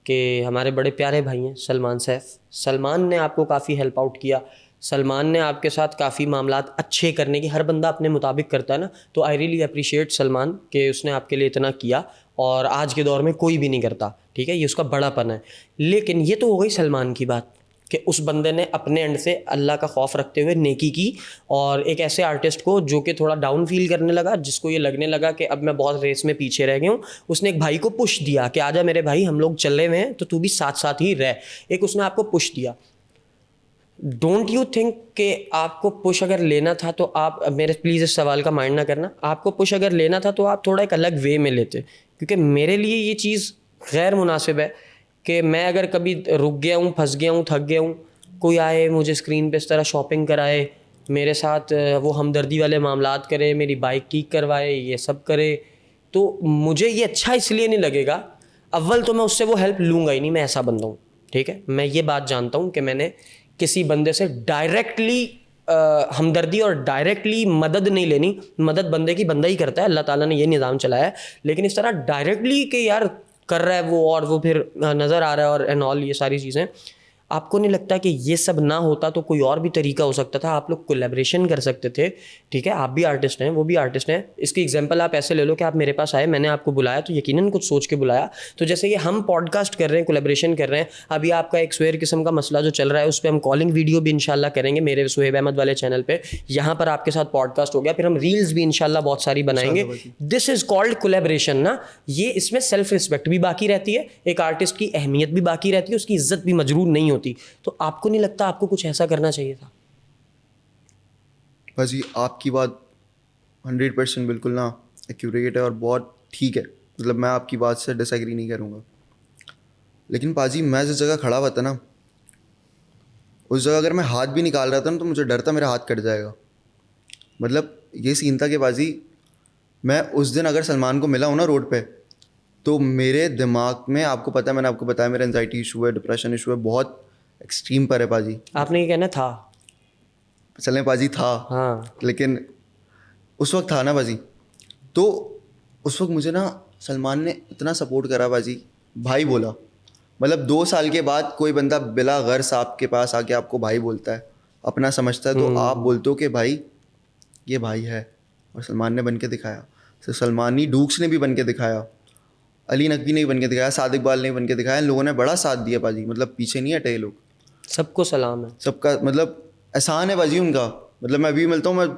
कि हमारे बड़े प्यारे भाई हैं सलमान सैफ, सलमान ने आपको काफ़ी हेल्प आउट किया, सलमान ने आपके साथ काफ़ी मामलात अच्छे करने की, हर बंदा अपने मुताबिक करता है ना, तो आई रियली अप्रिशिएट सलमान कि उसने आपके लिए इतना किया, और आज के दौर में कोई भी नहीं करता, ठीक है, ये उसका बड़ापन है। लेकिन ये तो हो गई सलमान की बात कि उस बंदे ने अपने एंड से अल्लाह का खौफ रखते हुए नेकी की, और एक ऐसे आर्टिस्ट को जो कि थोड़ा डाउन फील करने लगा, जिसको ये लगने लगा कि अब मैं बहुत रेस में पीछे रह गया हूँ, उसने एक भाई को पुश दिया कि आजा मेरे भाई, हम लोग चले हुए हैं तो तू भी साथ साथ ही रह, एक उसने आपको पुश दिया। डोंट यू थिंक कि आपको पुश अगर लेना था तो आप, मेरे प्लीज़ इस सवाल का माइंड ना करना, आपको पुश अगर लेना था तो आप थोड़ा एक अलग वे में लेते, क्योंकि मेरे लिए ये चीज़ गैर मुनासिब है कि मैं अगर कभी रुक गया हूँ, फंस गया हूँ, थक गया हूँ, कोई आए मुझे स्क्रीन पे इस तरह शॉपिंग कराए, मेरे साथ वो हमदर्दी वाले मामलात करे, मेरी बाइक ठीक करवाए, ये सब करे, तो मुझे ये अच्छा इसलिए नहीं लगेगा। अव्वल तो मैं उससे वो हेल्प लूँगा ही नहीं, मैं ऐसा बंदा हूँ, ठीक है। मैं ये बात जानता हूँ कि मैंने किसी बंदे से डायरेक्टली हमदर्दी और डायरेक्टली मदद नहीं लेनी, मदद बंदे की बंदा ही करता है, अल्लाह ताला ने ये निज़ाम चलाया है, लेकिन इस तरह डायरेक्टली कि यार कर रहा है वो और वो फिर नज़र आ रहा है और एंड ऑल, ये सारी चीज़ें, आपको नहीं लगता कि ये सब ना होता तो कोई और भी तरीका हो सकता था, आप लोग कोलैबोरेशन कर सकते थे, ठीक है, आप भी आर्टिस्ट हैं, वो भी आर्टिस्ट हैं। इसकी एग्जांपल आप ऐसे ले लो कि आप मेरे पास आए, मैंने आपको बुलाया तो यकीनन कुछ सोच के बुलाया, तो जैसे ये हम पॉडकास्ट कर रहे हैं, कोलैबोरेशन कर रहे हैं, अभी आपका एक स्वेयर किस्म का मसला जो चल रहा है, उस पर हम कॉलिंग वीडियो भी इंशाल्लाह करेंगे मेरे सुहेब अहमद वाले चैनल पर, यहाँ पर आपके साथ पॉडकास्ट हो गया, फिर हम रील्स भी इंशाल्लाह बहुत सारी बनाएंगे। दिस इज़ कॉल्ड कोलैबोरेशन ना, ये इसमें सेल्फ रिस्पेक्ट भी बाकी रहती है, एक आर्टिस्ट की अहमियत भी बाकी रहती है, उसकी इज्जत भी मजरूर नहीं होती। तो आपको नहीं लगता आपको कुछ ऐसा करना चाहिए था? भाजी आपकी बात 100% बिल्कुल ना एक्यूरेट है और बहुत ठीक है, मतलब मैं आपकी बात से डिसएग्री नहीं करूँगा। लेकिन पाजी मैं जिस जगह खड़ा हुआ था ना, उस जगह अगर मैं हाथ भी निकाल रहा था ना तो मुझे डर था मेरा हाथ कट जाएगा। मतलब ये सीन था कि पाजी मैं उस दिन अगर सलमान को मिला हूँ ना रोड पे, तो मेरे दिमाग में, आपको पता है मैंने आपको बताया मेरा एंजाइटी इशू है, डिप्रेशन इशू है, बहुत एक्सट्रीम पर है पाजी। आपने ये कहना था। चलें पाजी था, हाँ। लेकिन उस वक्त था ना पाजी। तो उस वक्त मुझे ना सलमान ने इतना सपोर्ट करा पाजी, भाई बोला। मतलब 2 साल के बाद कोई बंदा बिला गर्स आपके पास आके आपको भाई बोलता है, अपना समझता है, तो आप बोलते हो कि भाई ये भाई है। और सलमान ने बन के दिखाया, सलमानी डूक्स ने भी बन के दिखाया, अली नकवी ने भी बन के दिखाया, सादिक बाल ने भी बन के दिखाया। इन लोगों ने बड़ा साथ दिया पाजी, मतलब पीछे नहीं हटे ये लोग। सबको सलाम है। सबका मतलब एहसान है पाजी उनका। मतलब मैं अभी मिलता हूँ, मैं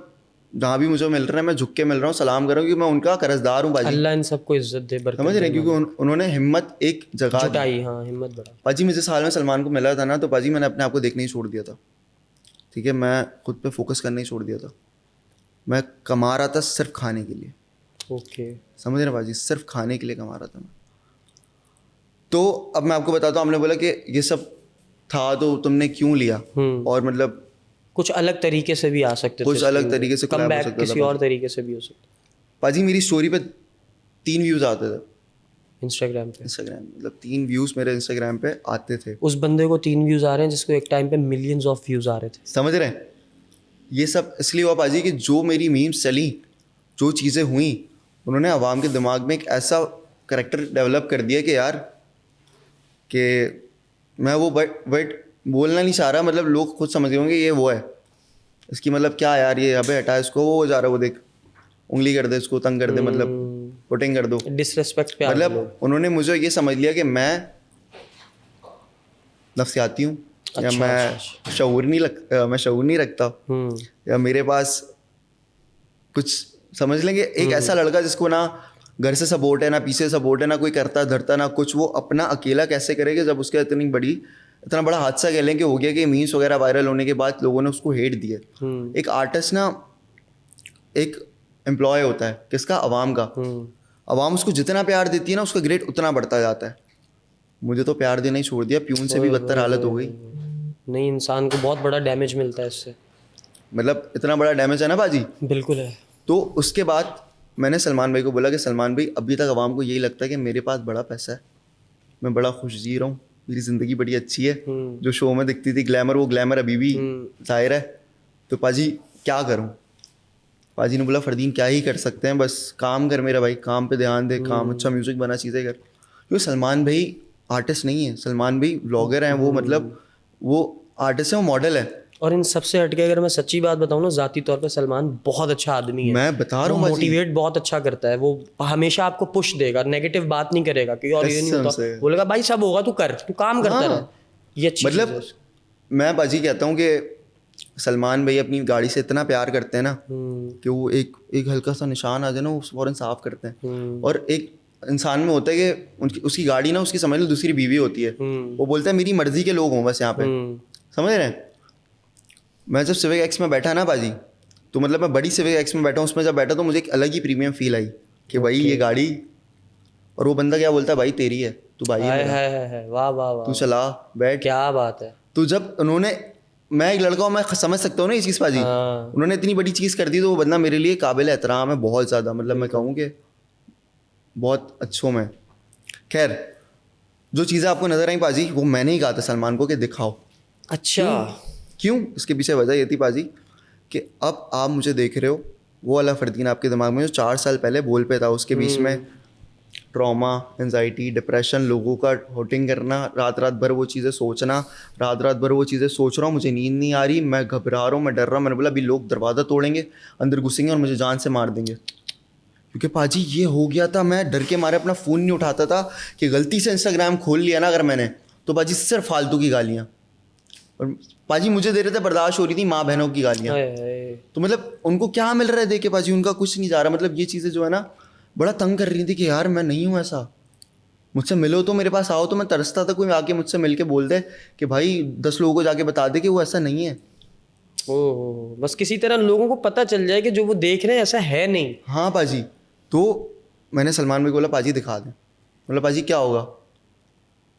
जहाँ भी मुझे मिल रहा है मैं झुक के मिल रहा हूँ, सलाम कर रहा हूँ, क्योंकि मैं उनका कर्जदार हूँ पाजी। अल्लाह इन सबको इज्जत दे, बरकत समझ रहे हैं, क्योंकि उन्होंने हिम्मत एक जगह दी। जुटाई। हाँ, हिम्मत बढ़ा। पाजी मुझे साल में सलमान को मिला था ना, तो पाजी मैंने अपने आप को देखना ही छोड़ दिया था। ठीक है, मैं खुद पे फोकस करना ही छोड़ दिया था। मैं कमा रहा था सिर्फ खाने के लिए। ओके। समझ रहे पाजी, सिर्फ खाने के लिए कमा रहा था मैं। तो अब मैं आपको बताता हूँ, हमने बोला कि ये सब था तो तुमने क्यों लिया, और मतलब कुछ अलग तरीके से भी आ सकते थे, कुछ अलग तरीके से कम collab हो बैक सकता था किसी और तरीके से भी हो सकता। पाजी मेरी स्टोरी पे 3 व्यूज़ आते थे इंस्टाग्राम पे। इंस्टाग्राम, मतलब 3 व्यूज़ मेरे इंस्टाग्राम पे आते थे। उस बंदे को 3 व्यूज आ रहे हैं जिसको एक टाइम पे मिलियंस ऑफ व्यूज आ रहे थे। समझ रहे हैं, ये सब इसलिए हुआ पाजी कि जो मेरी मीम्स चली, जो चीज़ें हुई, उन्होंने आवाम के दिमाग में एक ऐसा करेक्टर डेवलप कर दिया कि यार, कि मैं वो बट बोलना नहीं चाह रहा, मतलब लोग खुद समझ गए होंगे ये वो है, इसकी मतलब क्या यार, ये अबे हटा इसको, वो हो जा रहा है, वो देख उंगली कर दे इसको, तंग कर दे, मतलब पुटिंग कर दो, डिसरेस्पेक्ट पे आ गए मतलब लोग। उन्होंने मुझे ये समझ लिया कि मैं नफ्सियाती हूँ, या मैं शऊर नहीं रखता, या मेरे पास कुछ, समझ लेंगे एक ऐसा लड़का जिसको ना घर से सपोर्ट है, ना पीछे सपोर्ट है, ना कोई करता धरता, ना कुछ, वो अपना अकेला कैसे करेगा जब उसका इतना बड़ा हादसा कह लें कि हो गया कि मीम्स वगैरह वायरल होने के बाद लोगों ने उसको हेट दिए। एक आर्टिस्ट ना एक एम्प्लॉय होता है किसका, आवाम का। आवाम उसको जितना प्यार देती है ना, उसका ग्रेड उतना बढ़ता जाता है। मुझे तो प्यार देना ही छोड़ दिया, प्यून से भी बदतर हालत हो गई। नहीं, इंसान को बहुत बड़ा डैमेज मिलता है इससे, मतलब इतना बड़ा डैमेज है ना बाजी। बिल्कुल है। तो उसके बाद मैंने सलमान भाई को बोला कि सलमान भाई, अभी तक आवाम को यही लगता है कि मेरे पास बड़ा पैसा है, मैं बड़ा खुश जी रहा हूँ, मेरी ज़िंदगी बड़ी अच्छी है, जो शो में दिखती थी ग्लैमर, वो ग्लैमर अभी भी जाहिर है। तो पाजी क्या करूँ? पाजी ने बोला फरदीन क्या ही कर सकते हैं, बस काम कर मेरा भाई, काम पे ध्यान दे, काम अच्छा म्यूज़िक बना, चीज़ें कर। क्योंकि सलमान भाई आर्टिस्ट नहीं है, सलमान भाई व्लॉगर हैं, वो मतलब वो आर्टिस्ट है, वो मॉडल है। और इन सबसे हटके अगर मैं सच्ची बात बताऊं ना, ज़ाती तौर पे सलमान बहुत अच्छा आदमी है। मैं बता रहा हूँ, मोटिवेट बहुत अच्छा करता है, वो हमेशा आपको पुश देगा, नेगेटिव बात नहीं करेगा कि और ये नहीं होता, बोलेगा भाई सब होगा, तू कर, तू काम करता रहे। ये अच्छी मतलब मैं बाजी कहता हूँ कि सलमान भाई अपनी गाड़ी से इतना प्यार करते हैं ना कि वो एक हल्का सा निशान आ जाए ना, वो फौरन साफ करते हैं। और एक इंसान में होता है कि उसकी गाड़ी ना, उसकी समझ लो दूसरी बीवी होती है, वो बोलता है मेरी मर्जी के लोग हों बस यहाँ पे। समझ रहे हैं, मैं जब सिविक एक्स में बैठा ना बाजी, तो मतलब मैं बड़ी सिविक एक्स में बैठा हूँ, उसमें जब बैठा तो मुझे एक अलग ही प्रीमियम फील आई कि भाई ये गाड़ी, और वो बंदा क्या बोलता है, भाई तेरी है, तू भाई है, वाह वाह वाह, तू चला बैठ, क्या बात है। तो जब उन्होंने, मैं एक लड़का हूँ, मैं समझ सकता हूँ ना ये चीज़ पाजी, उन्होंने इतनी बड़ी चीज़ कर दी, तो वो बंदा मेरे लिए काबिल एहतराम है बहुत ज़्यादा, मतलब मैं कहूँ कि बहुत अच्छों में। खैर, जो चीज़ें आपको नजर आई पाजी, वो मैंने ही कहा था सलमान को कि दिखाओ। अच्छा, क्यों? इसके पीछे वजह ये थी पाजी कि अब आप मुझे देख रहे हो, वो वाला फरदीन आपके दिमाग में जो 4 साल पहले बोल पे था, उसके बीच में ट्रॉमा, एंजाइटी, डिप्रेशन, लोगों का होटिंग करना, रात रात भर वो चीज़ें सोचना, रात रात भर वो चीज़ें सोच रहा हूँ, मुझे नींद नहीं आ रही, मैं घबरा रहा हूँ, मैं डर रहा हूँ। मैंने बोला अभी लोग दरवाज़ा तोड़ेंगे, अंदर घुसेंगे और मुझे जान से मार देंगे। क्योंकि पाजी ये हो गया था, मैं डर के मारे अपना फ़ोन नहीं उठाता था कि गलती से इंस्टाग्राम खोल लिया ना अगर मैंने, तो पाजी सिर्फ फालतू की गालियाँ, और पाजी मुझे दे रहे थे, बर्दाश्त हो रही थी माँ बहनों की गालियाँ। तो मतलब उनको क्या मिल रहा है देख के पाजी, उनका कुछ नहीं जा रहा। मतलब ये चीज़ें जो है ना बड़ा तंग कर रही थी कि यार मैं नहीं हूँ ऐसा, मुझसे मिलो तो, मेरे पास आओ तो। मैं तरसता था कोई आके मुझसे मिल के बोल दे कि भाई 10 लोगों को जाके बता दे कि वो ऐसा नहीं है। ओह, बस किसी तरह लोगों को पता चल जाए कि जो वो देख रहे हैं ऐसा है नहीं। हाँ पाजी, तो मैंने सलमान भाई को बोला पाजी दिखा दें। बोला पाजी क्या होगा?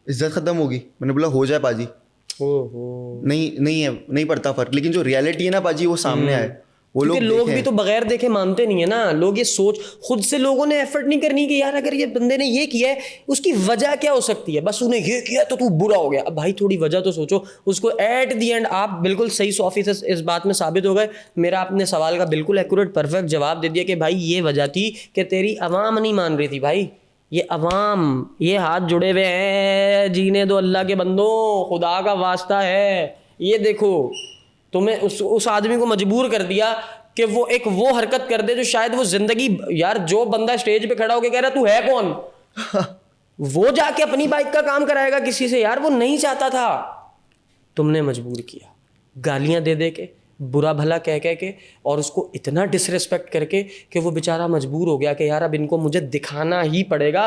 इज्जत ख़त्म होगी। मैंने बोला हो जाए पाजी, ओहो। नहीं पड़ता फ़र्क, लेकिन जो रियलिटी है ना पाजी वो सामने आए, वो क्योंकि लोग देखें। भी तो बगैर देखे मानते नहीं है ना। लोग ये सोच, खुद से लोगों ने एफर्ट नहीं करनी कि यार अगर ये बंदे ने ये किया है उसकी वजह क्या हो सकती है, बस उन्हें ये किया तो तू बुरा हो गया। अब भाई थोड़ी वजह तो सोचो उसको। एट दी एंड आप बिल्कुल सही 100% इस बात में साबित हो गए। मेरा आपने सवाल का बिल्कुल एक्यूरेट परफेक्ट जवाब दे दिया कि भाई ये वजह थी कि तेरी अवाम नहीं मान रही थी। भाई ये अवाम, ये हाथ जुड़े हुए हैं, जीने दो अल्लाह के बंदो, खुदा का वास्ता है। ये देखो तुम्हें उस आदमी को मजबूर कर दिया कि वो एक वो हरकत कर दे जो शायद वो जिंदगी, यार जो बंदा स्टेज पे खड़ा होकर कह रहा तू है कौन, वो जाके अपनी बाइक का काम कराएगा किसी से, यार वो नहीं चाहता था, तुमने मजबूर किया गालियां दे दे के, बुरा भला कह कह के, और उसको इतना डिसरिस्पेक्ट करके कि वो बेचारा मजबूर हो गया कि यार अब इनको मुझे दिखाना ही पड़ेगा,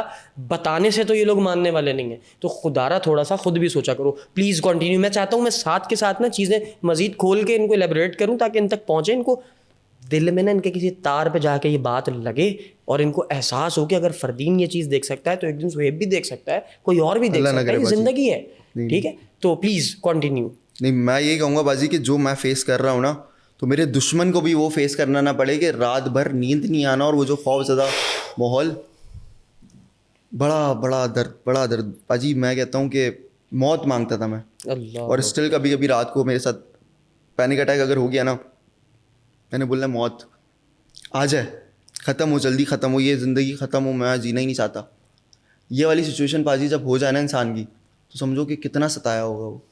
बताने से तो ये लोग मानने वाले नहीं हैं। तो खुदारा थोड़ा सा खुद भी सोचा करो। Please continue. मैं चाहता हूँ मैं साथ के साथ ना चीज़ें मज़ीद खोल के इनको एलेबरेट करूँ ताकि इन तक पहुँचे, इनको दिल में ना इनके किसी तार पे जाके ये बात लगे और इनको एहसास हो कि अगर फरदीन ये चीज़ देख सकता है तो एक दिन सुहेब भी देख सकता है, कोई और भी देख सकता है। ये ज़िंदगी है, ठीक है। तो प्लीज़ कंटिन्यू। नहीं, मैं ये कहूँगा बाजी कि जो मैं फेस कर रहा हूँ ना, तो मेरे दुश्मन को भी वो फेस करना ना पड़े कि रात भर नींद नहीं आना, और वो जो खौफज़दा माहौल, बड़ा दर्द बाजी। मैं कहता हूँ कि मौत मांगता था मैं, अल्लाह। और स्टिल कभी कभी रात को मेरे साथ पैनिक अटैक अगर हो गया ना, मैंने बोला मौत आ जाए, ख़त्म हो, जल्दी ख़त्म हो, ये ज़िंदगी ख़त्म हो, मैं जीना ही नहीं चाहता। ये वाली सिचुएशन पाजी जब हो जाए ना इंसान की, तो समझो कि कितना सताया होगा वो।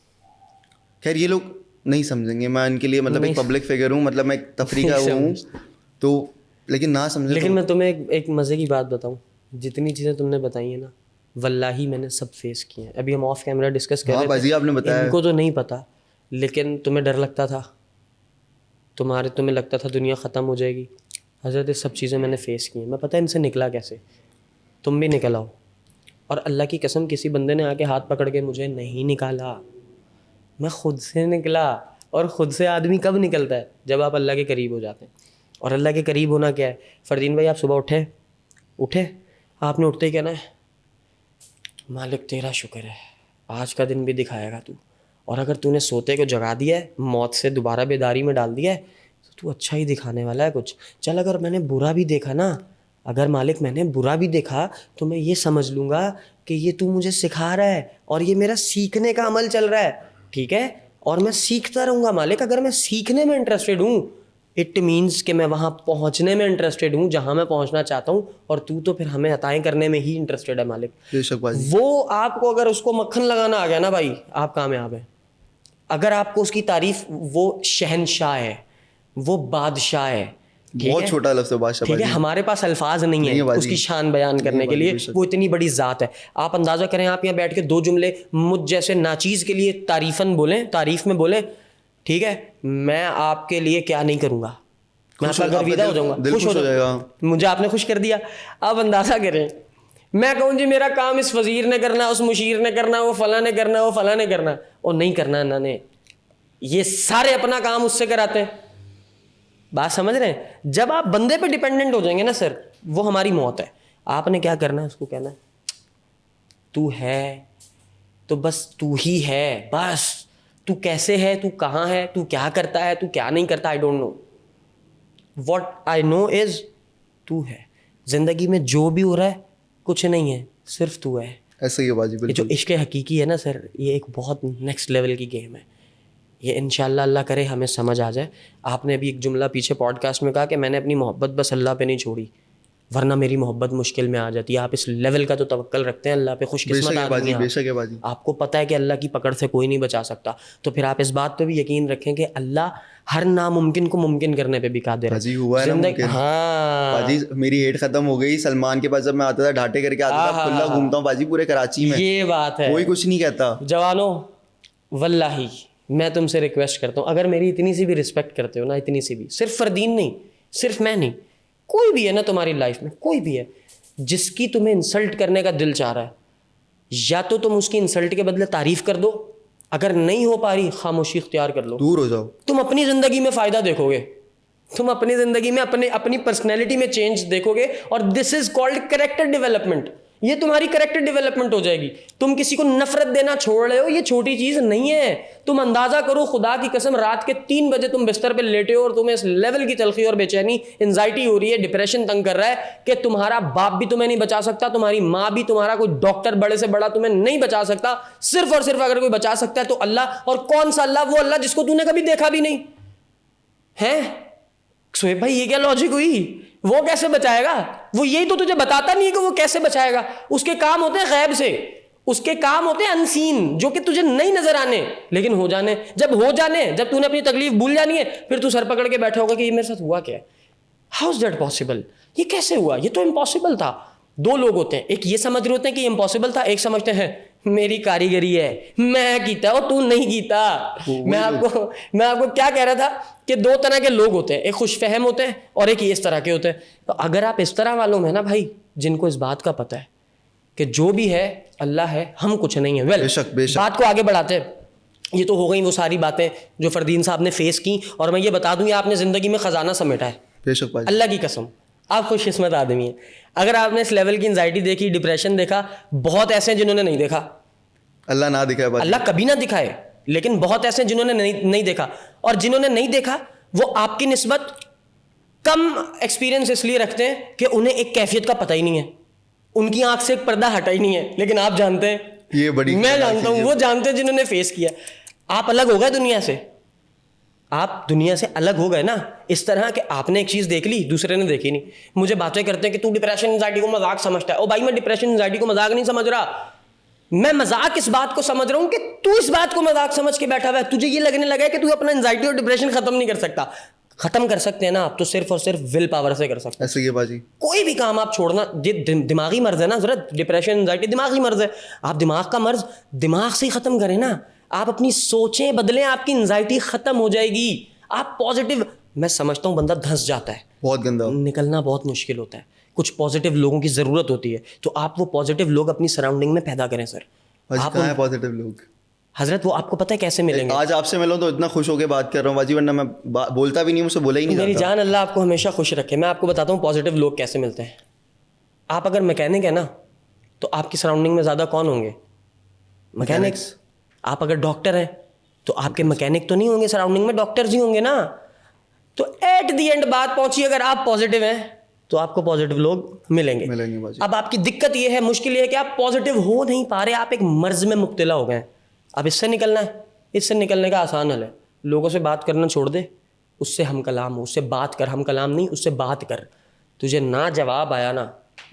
खैर ये लोग नहीं समझेंगे, मैं इनके लिए मतलब एक पब्लिक फिगर हूँ, मतलब मैं एक तफरी का हूँ, तो लेकिन ना समझे। लेकिन मैं तुम्हें एक मज़े की बात बताऊँ, जितनी चीज़ें तुमने बताई है ना, वल्लाही मैंने सब फेस किए हैं। अभी हम ऑफ कैमरा डिस्कस कर रहे थे, आपने बताया, इनको तो नहीं पता, लेकिन तुम्हें डर लगता था, तुम्हें लगता था दुनिया ख़त्म हो जाएगी। हज़रत ये सब चीज़ें मैंने फ़ेस की हैं। मैं पता है इनसे निकला कैसे, तुम भी निकल आओ। और अल्लाह की कसम किसी बंदे ने आके हाथ पकड़ के मुझे नहीं निकाला, मैं ख़ुद से निकला। और ख़ुद से आदमी कब निकलता है? जब आप अल्लाह के करीब हो जाते हैं। और अल्लाह के करीब होना क्या है? फ़रदीन भाई आप सुबह उठे, आपने उठते ही कहना है मालिक तेरा शुक्र है, आज का दिन भी दिखाएगा तू। और अगर तूने सोते को जगा दिया है, मौत से दोबारा बेदारी में डाल दिया है, तो तू अच्छा ही दिखाने वाला है कुछ। चल अगर मैंने बुरा भी देखा ना, अगर मालिक मैंने बुरा भी देखा तो मैं ये समझ लूँगा कि ये तू मुझे सिखा रहा है और ये मेरा सीखने का अमल चल रहा है, ठीक है। और मैं सीखता रहूँगा मालिक। अगर मैं सीखने में इंटरेस्टेड हूँ, इट मीन्स कि मैं वहाँ पहुँचने में इंटरेस्टेड हूँ जहाँ मैं पहुँचना चाहता हूँ, और तू तो फिर हमें अताएँ करने में ही इंटरेस्टेड है मालिक। वो आपको अगर उसको मक्खन लगाना आ गया ना भाई, आप कामयाब हैं। अगर आपको उसकी तारीफ, वो शहनशाह है, वो बादशाह है, बहुत छोटा लफ्ज़ है बादशाह, ठीक है। हमारे पास अल्फाज नहीं है उसकी शान बयान करने के लिए, वो इतनी बड़ी ज़ात है। आप अंदाज़ा करें, आप यहाँ बैठ के दो जुमले मुझ जैसे नाचीज़ के लिए तारीफ़न बोलें, तारीफ़ में बोलें, ठीक है, मैं आपके लिए क्या नहीं करूँगा, मैं आपका गर्विदा हो जाऊँगा, खुश हो जाएगा। मुझे आपने खुश कर दिया। अब अंदाज़ा करें, मैं कहूँ जी मेरा काम इस वज़ीर ने करना, उस मुशीर ने करना, वो फ़लाँ ने करना, वो फ़लाँ ने करना, और नहीं करना इन्होंने, ये सारे अपना काम उससे कराते हैं। बात समझ रहे हैं? जब आप बंदे पे डिपेंडेंट हो जाएंगे ना सर, वो हमारी मौत है। आपने क्या करना है, उसको कहना है तू है तो बस तू ही है, बस तू कैसे है, तू कहाँ है, तू क्या करता है, तू क्या नहीं करता, I don't know, what I know is तू है। जिंदगी में जो भी हो रहा है कुछ नहीं है, सिर्फ तू है। ऐसे ही है बाजी, ये जो इश्क़ हकीकी है ना सर, ये एक बहुत नेक्स्ट लेवल की गेम है। ये इंशाल्लाह अल्लाह करे हमें समझ आ जाए। आपने अभी एक जुमला पीछे पॉडकास्ट में कहा कि मैंने अपनी मोहब्बत बस अल्लाह पे नहीं छोड़ी, वरना मेरी मोहब्बत मुश्किल में आ जाती है। आप इस लेवल का तो तवक्कल रखते हैं अल्लाह पे, खुशकिस्मत आदमी हैं। आपको पता है कि अल्लाह की पकड़ से कोई नहीं बचा सकता, तो फिर आप इस बात पे भी यकीन रखें कि अल्लाह हर नामुमकिन को मुमकिन करने पे भी कादिर है। हाँ बाजी, मेरी हेट खत्म हो गई। सलमान के पास जब मैं आता था, ढाटे करके आता था, खुला घूमता हूँ बाजी पूरे कराची में। ये बात है, कोई कुछ नहीं कहता। जवानों वल्लाही मैं तुमसे रिक्वेस्ट करता हूँ, अगर मेरी इतनी सी भी रिस्पेक्ट करते हो ना, इतनी सी भी, सिर्फ फरदीन नहीं, सिर्फ मैं नहीं, कोई भी है ना तुम्हारी लाइफ में, कोई भी है जिसकी तुम्हें इंसल्ट करने का दिल चाह रहा है, या तो तुम उसकी इंसल्ट के बदले तारीफ कर दो, अगर नहीं हो पा रही खामोशी इख्तियार कर लो, दूर हो जाओ। तुम अपनी ज़िंदगी में फ़ायदा देखोगे, तुम अपनी ज़िंदगी में अपनी पर्सनैलिटी में चेंज देखोगे, और this is called character development. ये तुम्हारी करेक्टर डेवलपमेंट हो जाएगी। तुम किसी को नफरत देना छोड़ रहे हो, ये छोटी चीज नहीं है। तुम अंदाजा करो, खुदा की कसम, रात के 3 बजे तुम बिस्तर पे लेटे हो और तुम्हें इस लेवल की तलखी और बेचैनी, एंजाइटी हो रही है, डिप्रेशन तंग कर रहा है कि तुम्हारा बाप भी तुम्हें नहीं बचा सकता, तुम्हारी माँ भी, तुम्हारा कोई डॉक्टर बड़े से बड़ा तुम्हें नहीं बचा सकता। सिर्फ और सिर्फ अगर कोई बचा सकता है तो अल्लाह। और कौन सा अल्लाह? वो अल्लाह जिसको तूने कभी देखा भी नहीं है। सोहेब भाई, ये क्या लॉजिक हुई? वो कैसे बचाएगा? वो यही तो तुझे बताता नहीं है कि वो कैसे बचाएगा। उसके काम होते हैं गैब से, उसके काम होते हैं अनसीन, जो कि तुझे नहीं नजर आने, लेकिन हो जाने। जब हो जाने, जब तूने अपनी तकलीफ भूल जानी है, फिर तू सर पकड़ के बैठा होगा कि ये मेरे साथ हुआ क्या है, हाउ इज दैट पॉसिबल, ये कैसे हुआ, ये तो इम्पॉसिबल था। 2 लोग होते हैं, एक ये समझ रहे होते हैं कि इम्पॉसिबल था, एक समझते हैं मेरी कारीगरी है, मैं कीता और तू नहीं कीता। मैं आपको क्या कह रहा था कि 2 तरह के लोग होते हैं, एक खुशफहम होते हैं और एक इस तरह के होते हैं। तो अगर आप इस तरह वालों में ना भाई, जिनको इस बात का पता है कि जो भी है अल्लाह है, हम कुछ नहीं है, बेशक, बेशक। बात को आगे बढ़ाते हैं। ये तो हो गई वो सारी बातें जो फरदीन साहब ने फेस की, और मैं ये बता दूं, आपने जिंदगी में खजाना समेटा है, बेशक भाई, अल्लाह की कसम। आप खुशकिस्मत आदमी हैं। अगर आपने इस लेवल की एंजाइटी देखी, डिप्रेशन देखा, बहुत ऐसे हैं जिन्होंने नहीं देखा। अल्लाह ना दिखाए भाई, अल्लाह कभी ना दिखाए, लेकिन बहुत ऐसे हैं जिन्होंने नहीं देखा। और जिन्होंने नहीं देखा वो आपकी निस्बत कम एक्सपीरियंस इसलिए रखते हैं कि उन्हें एक कैफियत का पता ही नहीं है, उनकी आंख से एक पर्दा हटा ही नहीं है। लेकिन आप जानते हैं, ये बड़ी, मैं जानता हूं, वो जानते हैं जिन्होंने फेस किया। आप अलग हो गए दुनिया से, आप दुनिया से अलग हो गए ना, इस तरह कि आपने एक चीज देख ली, दूसरे ने देखी नहीं। मुझे बातें करते हैं कि तू डिप्रेशन एंजाइटी को मजाक समझता है। ओ भाई, मैं डिप्रेशन एंजाइटी को मजाक नहीं समझ रहा, मैं मजाक इस बात को समझ रहा हूं कि तू इस बात को मजाक समझ के बैठा हुआ है। तुझे ये लगने लगा है कि तू अपना एंजाइटी और डिप्रेशन खत्म नहीं कर सकता। खत्म कर सकते हैं ना आप तो सिर्फ और सिर्फ विल पावर से कर सकते हैं। ऐसे ही है बाजी, कोई भी काम आप छोड़ना, ये दिमागी मर्ज है ना, जरूरत डिप्रेशन एंजाइटी दिमागी मर्ज है। आप दिमाग का मर्ज दिमाग से ही खत्म करें ना, आप अपनी सोचें बदलें, आपकी एंजाइटी खत्म हो जाएगी। आप पॉजिटिव, मैं समझता हूँ बंदा धंस जाता है, बहुत गंदा, निकलना बहुत मुश्किल होता है, कुछ पॉजिटिव लोगों की जरूरत होती है। तो आप वो पॉजिटिव लोग अपनी सराउंडिंग में पैदा करें सर। आप कहाँ हैं पॉजिटिव लोग? हजरत वो आपको पता है कैसे मिलेंगे? आज आपसे मिलो तो इतना खुश होकर बात कर रहा हूँ बाजी, वरना मैं बोलता भी नहीं, मुझसे बोला ही नहीं मेरी जाता। जान, अल्लाह आपको हमेशा खुश रखे। मैं आपको बताता हूँ पॉजिटिव लोग कैसे मिलते हैं। आप अगर मैकेनिक है ना, तो आपकी सराउंडिंग में ज़्यादा कौन होंगे? मैकेनिक्स। आप अगर डॉक्टर हैं तो आपके मैकेनिक तो नहीं होंगे सराउंडिंग में, डॉक्टर्स ही होंगे ना। तो एट दी एंड बात पहुंची, अगर आप पॉजिटिव हैं तो आपको पॉजिटिव लोग मिलेंगे बाजी। अब आपकी दिक्कत ये है, मुश्किल ये है कि आप पॉजिटिव हो नहीं पा रहे, आप एक मर्ज में मुब्तला हो गए हैं। अब इससे निकलना है, इससे निकलने का आसान हल है, लोगों से बात करना छोड़ दे, उससे हम कलाम हो, उससे बात कर, हम कलाम नहीं, उससे बात कर। तुझे ना जवाब आया ना,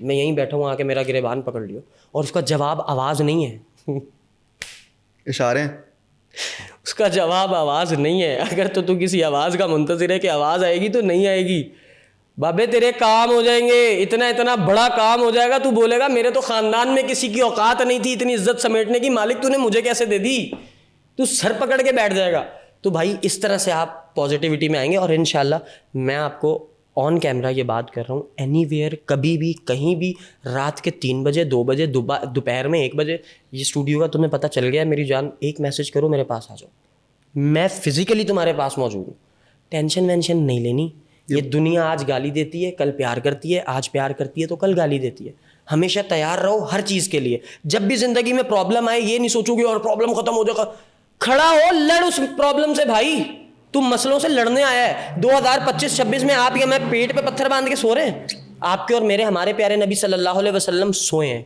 मैं यहीं बैठा हूँ, आके मेरा गिरेबान पकड़ लियो, और उसका जवाब आवाज़ नहीं है इशारे, उसका जवाब आवाज़ नहीं है। अगर तो तू किसी आवाज़ का मुंतज़िर है कि आवाज़ आएगी तो नहीं आएगी, बाबे तेरे काम हो जाएंगे, इतना इतना बड़ा काम हो जाएगा, तू बोलेगा मेरे तो ख़ानदान में किसी की औकात नहीं थी इतनी इज्जत समेटने की, मालिक तूने मुझे कैसे दे दी, तू सर पकड़ के बैठ जाएगा। तो भाई इस तरह से आप पॉजिटिविटी में आएंगे, और इंशाल्लाह मैं आपको ऑन कैमरा ये बात कर रहा हूँ, एनीवेयर, कभी भी, कहीं भी, रात के 3 बजे, 2 बजे, दोपहर में 1 बजे, ये स्टूडियो का तुम्हें पता चल गया मेरी जान, एक मैसेज करो, मेरे पास आ जाओ, मैं फिजिकली तुम्हारे पास मौजूद हूँ। टेंशन वेंशन नहीं लेनी। ये दुनिया आज गाली देती है, कल प्यार करती है, आज प्यार करती है तो कल गाली देती है। हमेशा तैयार रहो हर चीज़ के लिए। जब भी जिंदगी में प्रॉब्लम आए, ये नहीं सोचोगे और प्रॉब्लम खत्म हो जाएगा, खड़ा हो, लड़ उस प्रॉब्लम से भाई। तुम मसलों से लड़ने आया है। 2025-26 में आप या मैं पेट पे पत्थर बांध के सो रहे हैं? आपके और मेरे, हमारे प्यारे नबी सल्लल्लाहु अलैहि वसल्लम सोए हैं।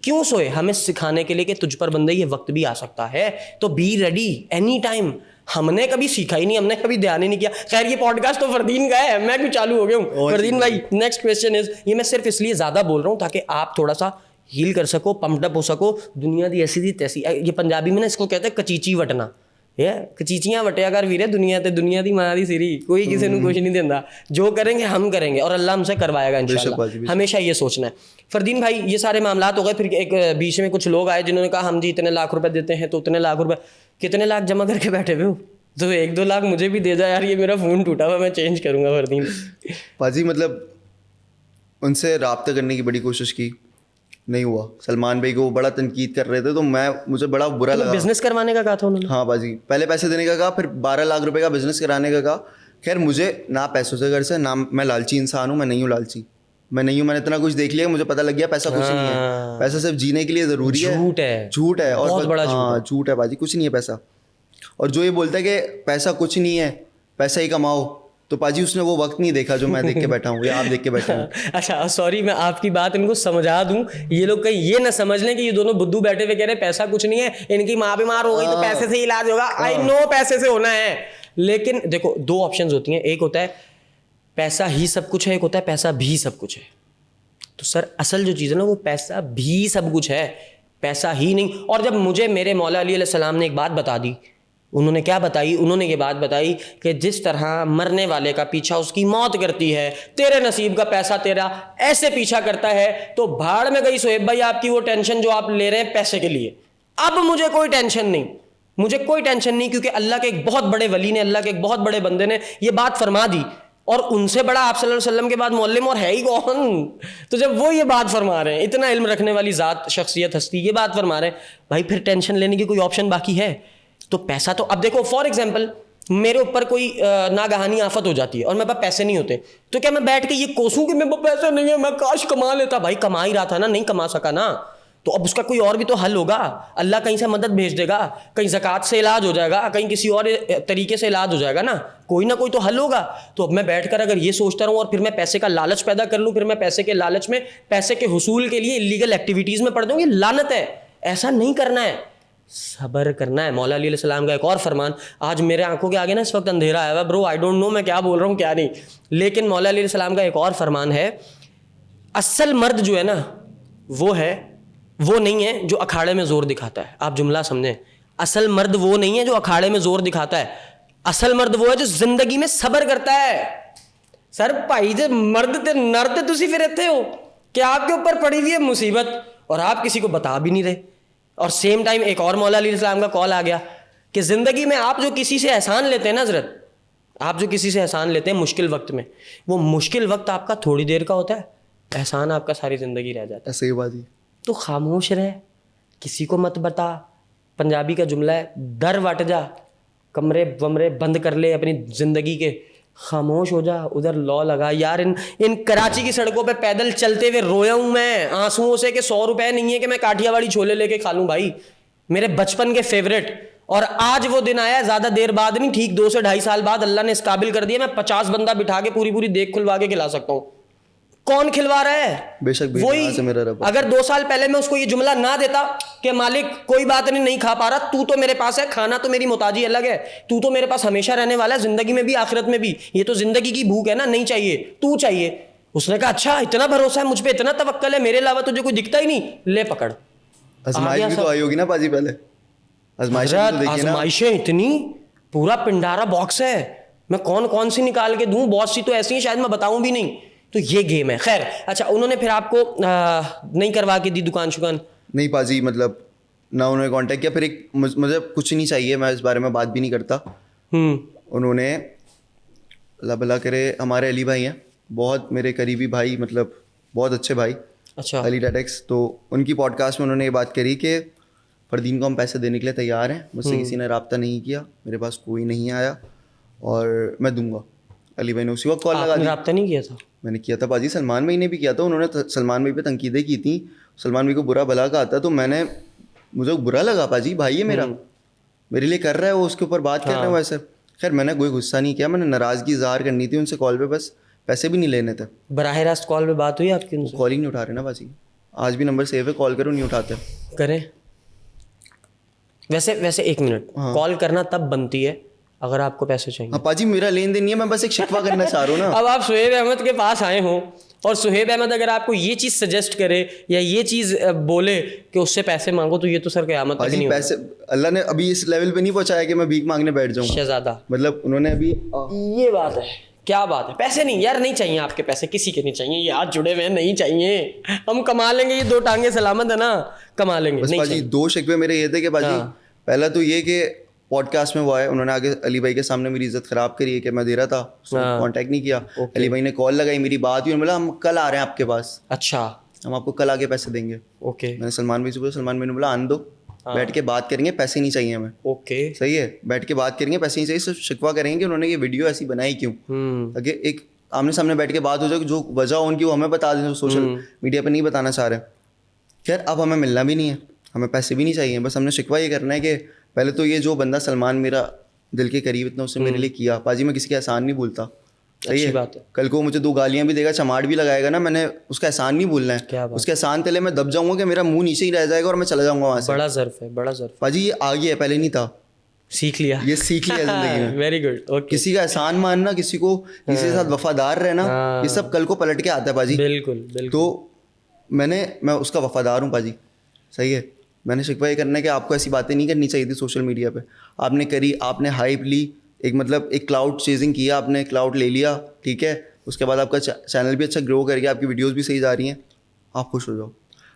क्यों सोए? हमें सिखाने के लिए कि तुझ पर बंदे ये वक्त भी आ सकता है, तो बी रेडी एनी टाइम। हमने कभी सीखा ही नहीं, हमने कभी ध्यान ही नहीं किया। खैर ये पॉडकास्ट तो फरदीन का है, मैं भी चालू हो गया हूँ। फरदीन भाई, नेक्स्ट क्वेश्चन इज, ये मैं सिर्फ इसलिए ज़्यादा बोल रहा हूँ ताकि आप थोड़ा सा हील कर सको, पम्पडअप हो सको। दुनिया दी ऐसी थी तैसी, ये पंजाबी में ना इसको कहते हैं कचीची वटना। ये कचीचियाँ वटिया कर वीरे, दुनिया दी माँ दी सिरी, कोई किसी को कुछ नहीं देता। जो करेंगे हम करेंगे और अल्लाह हमसे करवाएगा इंशाल्लाह, हमेशा ये सोचना है। फरदीन भाई, ये सारे मामलात हो गए, फिर एक बीच में कुछ लोग आए जिन्होंने कहा हम जी इतने लाख रुपए देते हैं, तो उतने लाख रुपए, कितने लाख जमा करके बैठे हुए हो? तो 1-2 लाख मुझे भी दे जा यार, ये मेरा फ़ोन टूटा हुआ, मैं चेंज करूँगा फरदीन। पाजी मतलब उनसे रब्ता करने की बड़ी कोशिश की, नहीं हुआ। सलमान भाई को वो बड़ा तनकीद कर रहे थे, तो मुझे बड़ा बुरा लगा। बिजनेस करवाने का कहा था उन्होंने? हाँ बाजी, पहले पैसे देने का कहा, फिर 12 लाख रुपए का बिजनेस कराने का कहा। खैर मुझे ना पैसों से घर से, ना मैं लालची इंसान हूँ, मैं नहीं हूँ लालची, मैं नहीं हूँ, मैंने इतना कुछ देख लिया, मुझे पता लग गया पैसा कुछ नहीं है, पैसा सिर्फ जीने के लिए ज़रूरी है। झूठ है और बहुत बड़ा हाँ झूठ है पाजी, कुछ नहीं है पैसा। और जो ये बोलता है कि पैसा कुछ नहीं है, पैसा ही कमाओ, तो पाजी उसने वो वक्त नहीं देखा जो मैं देख के बैठा हूँ या आप देख के बैठे हैं। अच्छा सॉरी, मैं आपकी बात इनको समझा दूं, ये लोग कहीं ये ना समझ लें कि ये दोनों बुद्धू बैठे हुए कह रहे पैसा कुछ नहीं है, इनकी माँ बीमार हो गई तो पैसे से इलाज होगा। आई नो पैसे से होना है, लेकिन देखो दो ऑप्शंस होती हैं, एक होता है पैसा ही सब कुछ है, एक होता है पैसा भी सब कुछ है। तो सर असल जो चीज़ है ना वो पैसा भी सब कुछ है, पैसा ही नहीं। और जब मुझे मेरे मौला अली अलैहि सलाम ने एक बात बता दी, उन्होंने क्या बताई, उन्होंने ये बात बताई कि जिस तरह मरने वाले का पीछा उसकी मौत करती है, तेरे नसीब का पैसा तेरा ऐसे पीछा करता है। तो भाड़ में गई सोहेब भाई आपकी वो टेंशन जो आप ले रहे हैं पैसे के लिए। अब मुझे कोई टेंशन नहीं, मुझे कोई टेंशन नहीं, क्योंकि अल्लाह के एक बहुत बड़े वली ने, अल्लाह के एक बहुत बड़े बंदे ने ये बात फरमा दी, और उनसे बड़ा आप सल्लल्लाहु अलैहि वसल्लम के बाद मुअल्लिम और है ही कौन। तो जब वो ये बात फरमा रहे हैं, इतना इल्म रखने वाली ज़ात, शख्सियत, हस्ती ये बात फरमा रहे हैं, भाई फिर टेंशन लेने की कोई ऑप्शन बाकी है? तो पैसा तो अब देखो फॉर एग्जाम्पल मेरे ऊपर कोई नागहानी आफत हो जाती है और मेरे पास पैसे नहीं होते, तो क्या मैं बैठ के ये कोसूं कि मेरे पास पैसे नहीं है, मैं काश कमा लेता? भाई कमा ही रहा था ना, नहीं कमा सका ना, तो अब उसका कोई और भी तो हल होगा। अल्लाह कहीं से मदद भेज देगा, कहीं ज़कात से इलाज हो जाएगा, कहीं किसी और तरीके से इलाज हो जाएगा ना कोई तो हल होगा। तो अब मैं बैठकर अगर ये सोचता रहूँ और फिर मैं पैसे का लालच पैदा कर लूँ, फिर मैं पैसे के लालच में पैसे के हुसूल के लिए इलीगल एक्टिविटीज़ में पड़ जाऊँ, ये लानत है। ऐसा नहीं करना है, सब्र करना है। मौला अली अलैहिस्सलाम का एक और फरमान, आज मेरे आंखों के आगे ना इस वक्त अंधेरा आया हुआ ब्रो, आई डोंट नो मैं क्या बोल रहा हूँ क्या नहीं, लेकिन मौला अली अलैहिस्सलाम का एक और फरमान है, असल मर्द जो है ना वो नहीं है जो अखाड़े में जोर दिखाता है। आप जुमला समझें, असल मर्द वो नहीं है जो अखाड़े में जोर दिखाता है, असल मर्द वो है जो जिंदगी में सब्र करता है। सर भाई जे मर्द ते नर ते तुसी फिर इत्थे हो कि आपके ऊपर पड़ी हुई है मुसीबत और आप किसी को बता भी नहीं रहे। और सेम टाइम एक और मौला अली अलैहिस्सलाम का कॉल आ गया कि ज़िंदगी में आप जो किसी से एहसान लेते हैं ना हज़रत, आप जो किसी से एहसान लेते हैं मुश्किल वक्त में, वो मुश्किल वक्त आपका थोड़ी देर का होता है, एहसान आपका सारी ज़िंदगी रह जाता है। सही बात है। तो खामोश रह, किसी को मत बता। पंजाबी का जुमला है, दर वट जा, कमरे वमरे बंद कर ले अपनी ज़िंदगी के, खामोश हो जा, उधर लॉ लगा। यार इन कराची की सड़कों पे पैदल चलते हुए रोया हूँ मैं आंसुओं से कि 100 रुपए नहीं है कि मैं काठियावाड़ी छोले लेके खा लूँ भाई, मेरे बचपन के फेवरेट। और आज वो दिन आया, ज़्यादा देर बाद नहीं, ठीक 2 से 2.5 साल बाद अल्लाह ने इस काबिल कर दिया, मैं 50 बंदा बिठा के पूरी देख खुलवा के खिला सकता हूँ। कौन खिलवा रहा है? बेशक वही। अगर 2 साल पहले मैं उसको ये जुमला ना देता कि मालिक कोई बात नहीं खा पा रहा, तू तो मेरे पास है, खाना तो मेरी मोहताजी अलग है, तू तो मेरे पास हमेशा रहने वाला है, जिंदगी में भी आखिरत में भी, ये तो जिंदगी की भूख है ना, नहीं चाहिए, तू चाहिए। उसने कहा अच्छा इतना भरोसा है मुझ पे, इतना तवक्कल है, मेरे अलावा तुझे कोई दिखता ही नहीं, ले पकड़। आजमाइश भी तो आई होगी ना पाजी, पहले आजमाइशें इतनी, पूरा पिंडारा बॉक्स है, मैं कौन सी निकाल के दूं, बहुत सी तो ऐसी हैं शायद मैं बताऊं भी नहीं। तो ये गेम है। खैर अच्छा, उन्होंने फिर आपको नहीं करवा के दी दुकान शुकान? नहीं पाजी, मतलब ना उन्होंने कांटेक्ट किया, फिर एक मुझे कुछ नहीं चाहिए, मैं इस बारे में बात भी नहीं करता। उन्होंने अल्लाह भला करे, हमारे अली भाई हैं बहुत मेरे करीबी भाई, मतलब बहुत अच्छे भाई, अच्छा अली टैटेक्स, तो उनकी पॉडकास्ट में उन्होंने ये बात करी कि फरदीन को हम पैसे देने के लिए तैयार हैं, मुझसे किसी ने रब्ता नहीं किया, मेरे पास कोई नहीं आया और मैं दूंगा। अली भाई ने उसी वक्त कॉल लगा दी। रब्ता नहीं किया था? मैंने किया था पाजी, सलमान भाई ने भी किया था, उन्होंने सलमान भाई पे तनकीदें की थी, सलमान भाई को बुरा भला कहा था, तो मुझे बुरा लगा पाजी, भाई है मेरा, मेरे लिए कर रहा है वो, उसके ऊपर बात कर रहे हैं वैसे। खैर मैंने कोई गुस्सा नहीं किया, मैंने नाराज़गी इज़हार करनी थी उनसे कॉल पे, बस पैसे भी नहीं लेने थे। बराह रास्त कॉल पे बात हुई आपकी उनसे? कॉल ही नहीं उठा रहे ना पाजी, आज भी नंबर सेव है, कॉल करो नहीं उठाते। करें वैसे 1 मिनट, कॉल करना तब बनती है अगर आपको पैसे चाहिए। हाँ पाजी, मेरा लेन देन नहीं है, मैं बस एक शिकवा करना चाह रहा हूँ ना। अब आप सुहेब अहमद के पास आए हो और सुहेब अहमद अगर आपको ये चीज़ सजेस्ट करे या ये चीज़ बोले कि उससे पैसे मांगो, तो ये तो सर क़यामत तक नहीं पैसे अल्लाह ने अभी इस लेवल पे नहीं पहुंचाया कि मैं भीख मांगने बैठ जाऊँ। शहजादा, मतलब उन्होंने अभी ये बात है, क्या बात है, पैसे नहीं यार, नहीं चाहिए आपके पैसे, किसी के नहीं चाहिए, ये हाथ जुड़े हुए नहीं चाहिए, हम कमा लेंगे, ये 2 टांगे सलामत है ना, कमा लेंगे। बस पाजी 2 शिकवे मेरे ये थे कि पाजी पहला तो ये कि पॉडकास्ट में वो आए, उन्होंने आगे अली भाई के सामने मेरी इज्जत खराब करी है कि मैं दे रहा था, कांटेक्ट नहीं किया। अली भाई ने कॉल लगाई, मेरी बात हुई, बोला हम कल आ रहे हैं आपके पास, अच्छा हम आपको कल आके पैसे देंगे। ओके, मैंने सलमान भाई से बोला, सलमान भाई ने बोला आन दो, बैठ के बात करेंगे, पैसे नहीं चाहिए हमें। ओके सही है, बैठ के बात करेंगे, पैसे नहीं चाहिए, सिर्फ शिकवा करेंगे कि उन्होंने ये वीडियो ऐसी बनाई क्यों, ताकि एक आमने सामने बैठ के बात हो जाए कि जो वजह हो उनकी वो हमें बता दें, जो सोशल मीडिया पे नहीं बताना चाह रहे। खैर अब हमें मिलना भी नहीं है, हमें पैसे भी नहीं चाहिए, बस हमने शिकवा ये करना है कि पहले तो ये जो बंदा सलमान मेरा दिल के करीब इतना उसने मेरे लिए किया, पाजी मैं किसी का एहसान नहीं भूलता, सही अच्छी है। बात है। कल को मुझे 2 गालियां भी देगा, चमाट भी लगाएगा ना, मैंने उसका एहसान नहीं भूलना क्या है। बात। उसके एहसान तले मैं दब जाऊंगा कि मेरा मुंह नीचे ही रह जाएगा और मैं चला जाऊंगा वहां से। बड़ा ज़र्फ है, बड़ा ज़र्फ। पाजी ये आ गया है, पहले नहीं था, सीख लिया, ये सीख लिया जिंदगी में। Very good, okay. किसी का एहसान मानना, किसी को किसी के साथ वफादार रहना, ये सब कल को पलट के आता है पाजी। बिल्कुल बिल्कुल। तो मैं उसका वफादार हूँ पाजी, सही है। मैंने शिकवा ये करना है कि आपको ऐसी बातें नहीं करनी चाहिए थी सोशल मीडिया पे, आपने करी, आपने हाइप ली, एक मतलब एक क्लाउड चेजिंग किया, आपने क्लाउड ले लिया, ठीक है। उसके बाद आपका चैनल भी अच्छा ग्रो कर गया, आपकी वीडियोस भी सही जा रही हैं, आप खुश हो जाओ।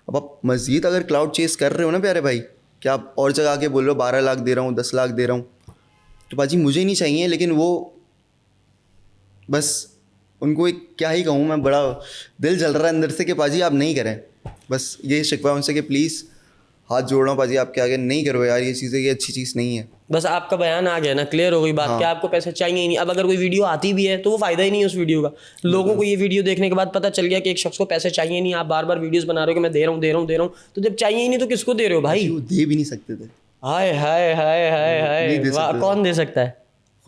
अब आप मज़ीद अगर क्लाउड चेज कर रहे हो ना प्यारे भाई, कि आप और जगह आके बोल रहे हो 12 लाख दे रहा हूँ, 10 लाख दे रहा हूँ, तो पाजी मुझे नहीं चाहिए, लेकिन वो बस उनको एक क्या ही कहूँ मैं, बड़ा दिल जल रहा है अंदर से कि पाजी आप नहीं करें। बस ये शिकवा उनसे कि प्लीज़ हाथ जोड़ रहा हूँ पाजी आपके आगे, नहीं करो यार ये चीज़ें, ये अच्छी चीज़ नहीं है। बस आपका बयान आ गया ना, क्लियर हो गई बात। हाँ। कि आपको पैसे चाहिए ही नहीं। अब अगर कोई वीडियो आती भी है तो वो फायदा ही नहीं है उस वीडियो का। लोगों को ये वीडियो देखने के बाद पता चल गया कि एक शख्स को पैसे चाहिए नहीं, आप बार बार वीडियोस बना रहे हो कि मैं दे रहा हूँ दे रहा हूँ दे रहा हूँ, तो जब चाहिए ही नहीं तो किसको दे रहे हो भाई? वो दे भी नहीं सकते थे, हाय हाय हाय हाय हाय, नहीं दे वाह, सकते। कौन दे सकता है?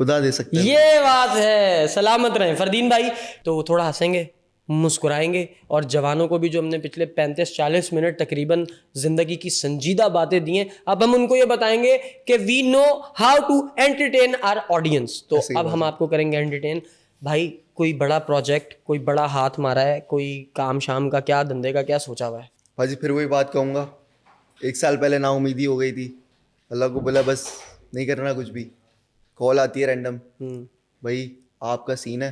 खुदा दे सकते हैं। ये बात है। सलामत रहें फरदीन भाई। तो थोड़ा हंसेंगे, मुस्कुराएंगे, और जवानों को भी जो हमने पिछले 35-40 मिनट तकरीबन जिंदगी की संजीदा बातें दी हैं, अब हम उनको ये बताएंगे कि we know how to entertain our audience. तो अब हम आपको करेंगे एंटरटेन। भाई कोई बड़ा प्रोजेक्ट, कोई बड़ा हाथ मारा है, कोई काम शाम का, क्या धंधे का क्या सोचा हुआ है? भाजी फिर वही बात कहूँगा, 1 साल पहले नाउमीदी हो गई थी, अल्लाह को बोला बस नहीं करना कुछ भी, कॉल आती है रैंडम, भाई आपका सीन है,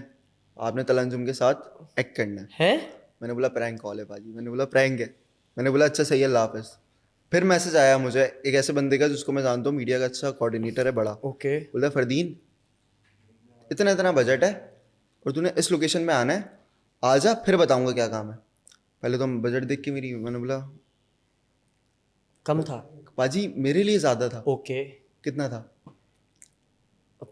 आपने तलंजुम के साथ एक्ट करना है। मैंने बोला प्रैंक कॉल है भाजी, मैंने बोला प्रैंक है, मैंने बोला अच्छा सही है अल्लाह हाफ़िज़। फिर मैसेज आया मुझे एक ऐसे बंदे का जिसको मैं जानता हूँ, मीडिया का अच्छा कोऑर्डिनेटर है बड़ा, ओके। बोला फरदीन इतना इतना बजट है और तूने इस लोकेशन में आना है, आ जा फिर बताऊँगा क्या काम है। पहले तो बजट देख के मैंने बोला कम था पाजी, मेरे लिए ज़्यादा था। ओके। कितना था?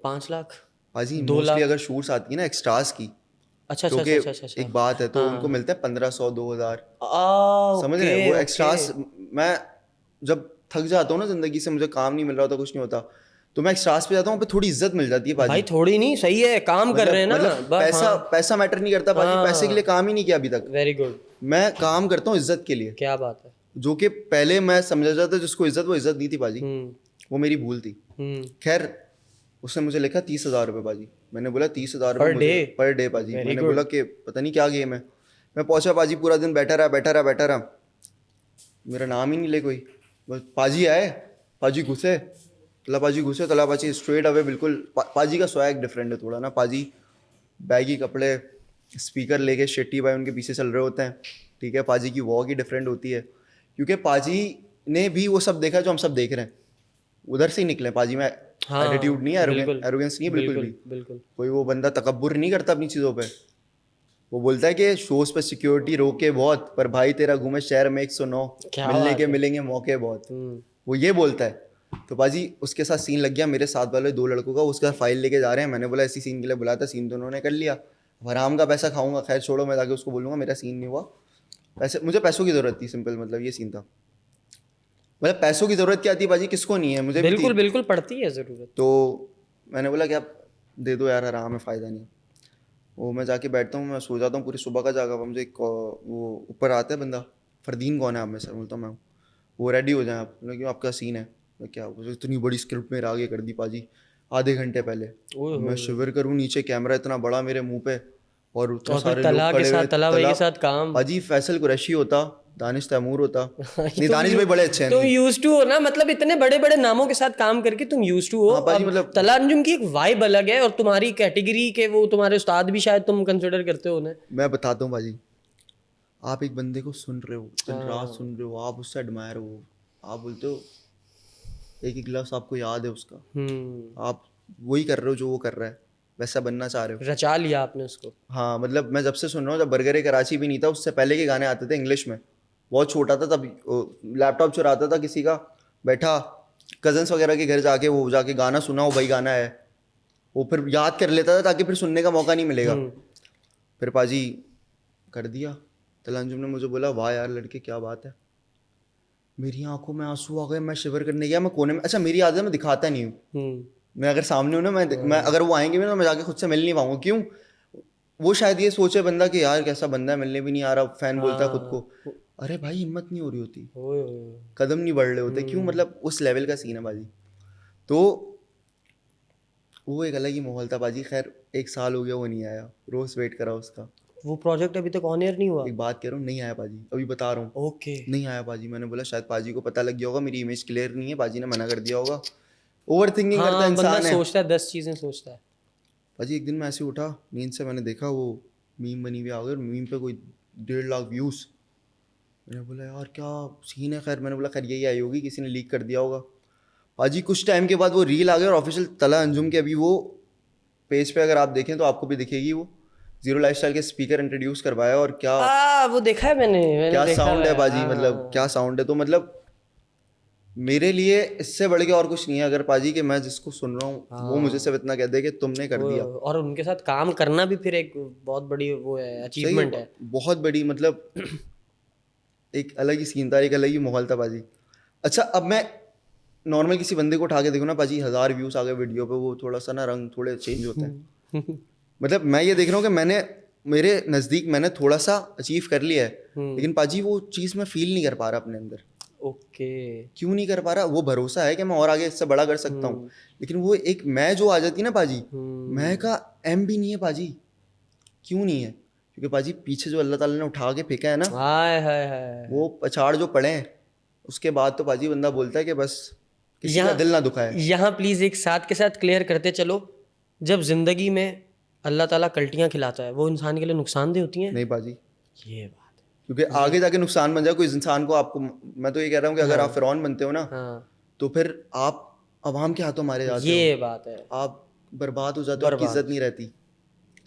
5 लाख पाजी 2 लाख। मोस्टली अगर शूट्स आती है ना एक्स्ट्रास की, अच्छा अच्छा क्योंकि अच्छा अच्छा अच्छा। एक बात है तो उनको मिलता है 1500 2000, आ, समझ रहे हैं वो एक्स्ट्रास। मैं जब थक जाता हूँ ना जिंदगी से, मुझे काम नहीं मिल रहा होता, कुछ नहीं होता, तो मैं एक्स्ट्रास पे जाता हूँ, पे थोड़ी इज्जत मिल जाती है भाई पाजी। थोड़ी नहीं, सही है, काम कर रहे हैं ना। पैसा मैटर नहीं करता पाजी, पैसे के लिए काम ही नहीं किया अभी तक। वेरी गुड, मैं काम करता हूँ इज्जत के लिए, क्या बात है। जो कि पहले मैं समझा जाता जिसको इज्जत, वो इज्जत नहीं थी पाजी, वो मेरी भूल थी। खैर उसने मुझे लिखा 30,000 रुपये पाजी। मैंने बोला 30,000 रुपये पर डे पाजी। मैंने बोला कि पता नहीं क्या गेम है। मैं पहुंचा पाजी, पूरा दिन बैठा रहा, मेरा नाम ही नहीं ले कोई। बस पाजी आए, पाजी घुसे, तला पाजी स्ट्रेट अवे, बिल्कुल पाजी का स्वैग डिफरेंट है थोड़ा ना। पाजी बैगी कपड़े, स्पीकर लेके शेट्टी भाई उनके पीछे चल रहे होते हैं, ठीक है। पाजी की वॉक ही डिफरेंट होती है, क्योंकि पाजी ने भी वो सब देखा जो हम सब देख रहे हैं, उधर से ही निकले। पाजी में एटीट्यूड नहीं है, एरोगेंस नहीं है बिल्कुल भी। बिल्कुल कोई वो बंदा तकब्बुर नहीं करता अपनी चीज़ों पे। वो बोलता है कि शोज पे सिक्योरिटी रोके बहुत, पर भाई तेरा घूमे शहर में 109, मिलने के मिलेंगे मौके बहुत, वो ये बोलता है। तो पाजी उसके साथ सीन लग गया मेरे साथ वाले 2 लड़कों का, उसका फाइल लेके जा रहे हैं। मैंने बोला इसी सीन के लिए बुलाया था, सीन तो उन्होंने कर लिया, हराम का पैसा खाऊंगा। खैर छोड़ो, मैं जाके उसको बोलूँगा मेरा सीन नहीं हुआ, पैसे, मुझे पैसों की ज़रूरत थी, सिंपल मतलब ये सीन था। मतलब पैसों की ज़रूरत क्या थी पाजी, किसको नहीं है, मुझे बिल्कुल पड़ती है ज़रूरत। तो मैंने बोला कि आप दे दो यार, आराम है, फ़ायदा नहीं। वो मैं जाके बैठता हूँ, मैं सो जाता हूँ पूरी सुबह का जागा। मुझे वो ऊपर आता है बंदा, फरदीन कौन है आप में? सर बोलता हूँ मैं हूँ। वो रेडी हो जाए आप, क्यों आपका सीन है? मैं क्या, इतनी बड़ी स्क्रिप्ट मेरे आगे कर दी पाजी आधे घंटे पहले। मैं शिवर करूँ, नीचे कैमरा इतना बड़ा मेरे मुंह पे, और उतना सारे लोग खड़े हुए, तला भाई के साथ काम। पाजी फैसल कुरैशी होता, दानिश तैमूर होता। नहीं दानिश भाई बड़े अच्छे हैं। तुम यूज्ड टू हो ना, मतलब इतने बड़े बड़े नामों के साथ काम करके तुम यूज्ड टू हो। हाँ पाजी, मतलब तला अंजुम की एक वाइब अलग है, और तुम्हारी कैटेगरी के वो तुम्हारे उस्ताद भी शायद तुम कंसिडर करते हो ना। मैं बताता हूँ पाजी, आप एक बंदे को सुन रहे हो, दिन रात सुन रहे हो, आप उससे एडमायर हो, आप बोलते हो एक एक लफ्ज़ आपको याद है उसका, आप वही कर रहे हो जो वो कर रहा है, वैसा बनना चाह रहे हो, रचा लिया आपने उसको। हाँ मतलब मैं जब से सुन रहा हूँ, जब बर्गर कराची भी नहीं था, उससे पहले के गाने आते थे इंग्लिश में, बहुत छोटा था तब, लैपटॉप चुराता था किसी का, बैठा कजन्स वगैरह के घर जाके, वो जाके गाना सुना, वो भाई गाना है, वो फिर याद कर लेता था ताकि फिर सुनने का मौका नहीं मिलेगा। फिर पाजी कर दिया। तला अंजुम ने मुझे बोला वाह यार लड़के क्या बात है। मेरी आंखों में आंसू आ गए, मैं शिवर करने गया, मैं कोने में, अच्छा मेरी आदत है मैं दिखाता नहीं हूँ, मैं अगर सामने हूँ ना मैं अगर वो आएंगे भी ना मैं जाके खुद से मिल नहीं पाऊंगा। क्यों? वो शायद ये सोचे बंदा कि यार कैसा बंदा है, मिलने भी नहीं आ रहा, फैन बोलता है खुद को। अरे भाई हिम्मत नहीं हो रही होती, कदम नहीं बढ़ रहे होते। क्यों? मतलब उस लेवल का सीन है बाजी। तो वो एक अलग ही माहौल था बाजी। खैर 1 साल हो गया वो नहीं आया, रोज वेट करा उसका। वो प्रोजेक्ट अभी तक ऑन एयर नहीं हुआ? एक बात कह रहा हूँ, नहीं आया पाजी, अभी बता रहा हूँ। ओके। नहीं आया पाजी। मैंने बोला शायद पाजी को पता लग गया होगा मेरी इमेज क्लियर नहीं है, पाजी ने मना कर दिया होगा। ओवर थिंकिंग करता हाँ, बंदा इंसान है। सोचता है 10 चीजें सोचता है। पाजी एक दिन मैं ऐसे उठा नींद से, मैंने देखा वो मीम बनी हुई आ गई और मीम पे कोई 1.5 लाख व्यूज़। मैंने बोला यार क्या सीन है। खैर मैंने बोला खैर यही आई होगी, किसी ने लीक कर दिया होगा। पाजी कुछ टाइम के बाद वो रील आ गई और ऑफिशियल तला अंजुम के अभी वो पेज पे अगर आप देखें तो आपको भी दिखेगी, वो जीरो लाइफस्टाइल के स्पीकर इंट्रोड्यूस करवाया। और क्या वो देखा है मैंने क्या देखा साउंड है बाजी, हाँ, मतलब क्या साउंड है। तो मतलब मेरे लिए इससे बढ़ के और कुछ नहीं है अगर पाजी के मैं जिसको सुन रहा हूँ वो मुझे सिर्फ इतना कह दे कि तुमने कर दिया। और उनके साथ काम करना भी फिर एक बहुत बड़ी वो है, अचीवमेंट है। बहुत बड़ी, मतलब एक अलग ही सीन था, एक अलग ही माहौल था पाजी। अच्छा अब मैं नॉर्मल किसी बंदे को उठा के देखूँ ना पाजी, 1000 व्यूज़ आ गए वीडियो पे, वो थोड़ा सा ना रंग थोड़े चेंज होते हैं। मतलब मैं ये देख रहा हूँ कि मैंने मेरे नज़दीक मैंने थोड़ा सा अचीव कर लिया है, लेकिन पाजी वो चीज़ मैं फील नहीं कर पा रहा अपने अंदर। ओके। क्यों नहीं कर पा रहा? वो भरोसा है कि मैं और आगे इससे बड़ा कर सकता हूँ, लेकिन वो एक मैं जो आ जाती है ना पाजी, मैं का एम भी नहीं है पाजी। क्यों नहीं है? क्योंकि पाजी पीछे जो अल्लाह ताला ने उठा के फेंका है ना, हाय हाय हाय, वो पछाड़ जो पड़े हैं उसके बाद तो पाजी बंदा बोलता है कि बस किसी का दिल ना दुखाए। यहाँ प्लीज एक साथ के साथ क्लियर करते चलो, जब जिंदगी में अल्लाह ताला कल्टियाँ खिलाता है वो इंसान के लिए नुकसानदेह होती हैं? नहीं पाजी, ये बात है। क्योंकि आगे जाके नुकसान बन जाए कोई इंसान को। आपको मैं तो ये कह रहा हूँ कि अगर आप फिरौन बनते हो ना, तो फिर आप अवाम के हाथों मारे जाते हो, ये बात है, आप बर्बाद हो जाते हो, आपकी इज्जत नहीं रहती,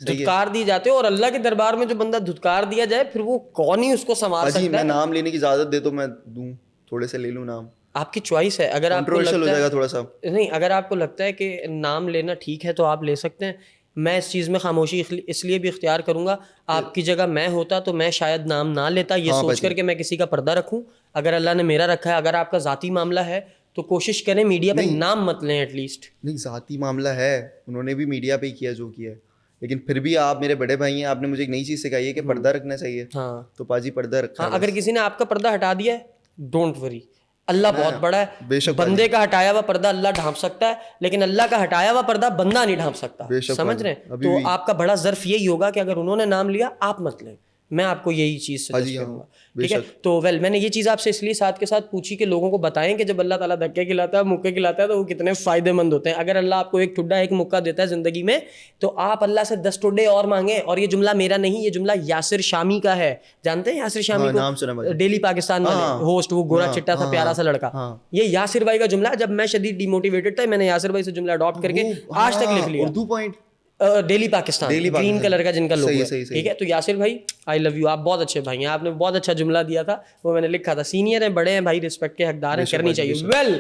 धुतकार दी जाते हो। और अल्लाह के दरबार में जो बंदा धुतकार दिया जाए फिर वो कौन ही उसको संभाल सकता है। मैं नाम लेने की इजाजत दे तो मैं दूं, थोड़े से ले लूं नाम, आपकी चॉइस है। अगर आपको कंट्रोवर्शियल हो जाएगा थोड़ा सा। नहीं, अगर आपको लगता है कि नाम लेना ठीक है तो आप ले सकते हैं। मैं इस चीज़ में खामोशी इसलिए भी इख्तियार करूंगा, आपकी जगह मैं होता तो मैं शायद नाम ना लेता, ये सोच करके मैं किसी का पर्दा रखूं। अगर अल्लाह ने मेरा रखा है, अगर आपका ज़ाती मामला है तो कोशिश करें मीडिया पे नाम मत लें एटलीस्ट। नहीं ज़ाती मामला है, उन्होंने भी मीडिया पे ही किया जो किया है, लेकिन फिर भी आप मेरे बड़े भाई हैं, आपने मुझे एक नई चीज़ सिखाई है कि पर्दा रखना चाहिए। हाँ, तो पाजी पर्दा रखा है। अगर किसी ने आपका पर्दा हटा दिया है, डोंट वरी, अल्लाह बहुत बड़ा है। बेशक बंदे का हटाया हुआ पर्दा अल्लाह ढांप सकता है, लेकिन अल्लाह का हटाया हुआ पर्दा बंदा नहीं ढांप सकता। समझ रहे हैं? तो आपका बड़ा ज़र्फ यही होगा कि अगर उन्होंने नाम लिया आप मत लें। मैं आपको यही चीज़ सजेस्ट करूंगा, ठीक है? तो मैंने ये चीज़ आपसे इसलिए साथ के साथ पूछी कि लोगों को बताएं कि जब अल्लाह ताला धक्के खिलाता है, मुक्के खिलाता है, तो वो कितने फ़ायदेमंद होते हैं। अगर अल्लाह आपको एक ठुड्डा एक मुक्का देता है ज़िंदगी में, तो आप अल्लाह से 10 ठुड्डे और मांगे। और ये जुमला मेरा नहीं, ये जुमला यासिर शामी का है। जानते हैं यासिर शामी को? डेली पाकिस्तान वाले होस्ट, वो गोरा चिट्टा था प्यारा सा लड़का। ये यासिर भाई का जुमला, जब मैं शदीद डिमोटिवेटेड था मैंने यासिर भाई से जुमला अडॉप्ट करके आज तक लिख लिया। Urdu point daily Pakistan, green colour का जिनका लोगो है, ठीक है? तो यासिर भाई आई लव यू, आप बहुत अच्छे भाई हैं, आपने बहुत अच्छा जुमला दिया था, वो मैंने लिखा था। सीनियर हैं, बड़े हैं भाई, रिस्पेक्ट के हकदार हैं, करनी चाहिए। वेल,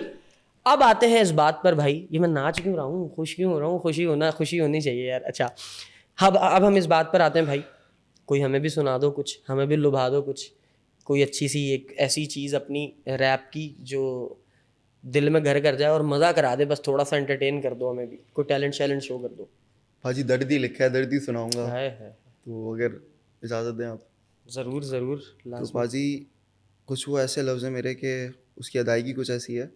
अब आते हैं इस बात पर भाई, ये मैं नाच क्यों रहा हूँ, खुश क्यों हो रहा हूँ? खुशी होनी चाहिए यार। अच्छा, अब हम इस बात पर आते हैं भाई, कोई हमें भी सुना दो कुछ, हमें भी लुभा दो कुछ, कोई अच्छी सी एक ऐसी चीज़ अपनी रैप की जो दिल में घर कर जाए और मज़ा करा दे, बस थोड़ा सा एंटरटेन कर दो हमें भी, कोई टैलेंट शो कर दो। भाजी दर्द ही लिखा है, दर्द ही सुनाऊंगा है। तो अगर इजाज़त दें आप। ज़रूर। तो भाजी कुछ वो ऐसे लफ्ज़ हैं मेरे कि उसकी अदायगी कुछ ऐसी है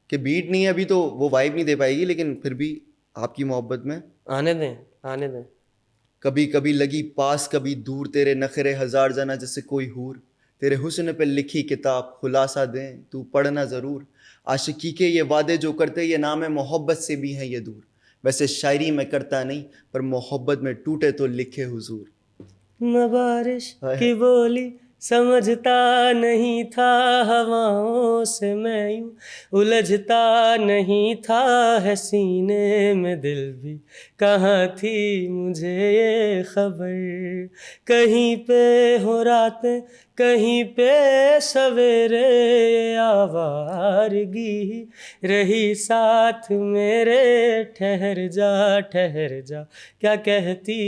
कि बीट नहीं है अभी तो वो वाइब नहीं दे पाएगी, लेकिन फिर भी आपकी मोहब्बत में आने दें। कभी कभी लगी पास कभी दूर, तेरे नखरे 1000 जना जैसे कोई हूर, तेरे हुस्न पे लिखी किताब खुलासा दें तू पढ़ना ज़रूर, आशिकी के ये वादे जो करते ये नाम है मोहब्बत से भी हैं ये दूर, वैसे शायरी में करता नहीं पर मोहब्बत में टूटे तो लिखे हुजूर। मैं बारिश की बोली समझता नहीं था हवाओं से मैं यूं उलझता नहीं था है सीने में दिल भी कहाँ थी मुझे ये खबर कहीं पे हो रातें कहीं पे सवेरे आवारगी रही साथ मेरे ठहर जा क्या कहती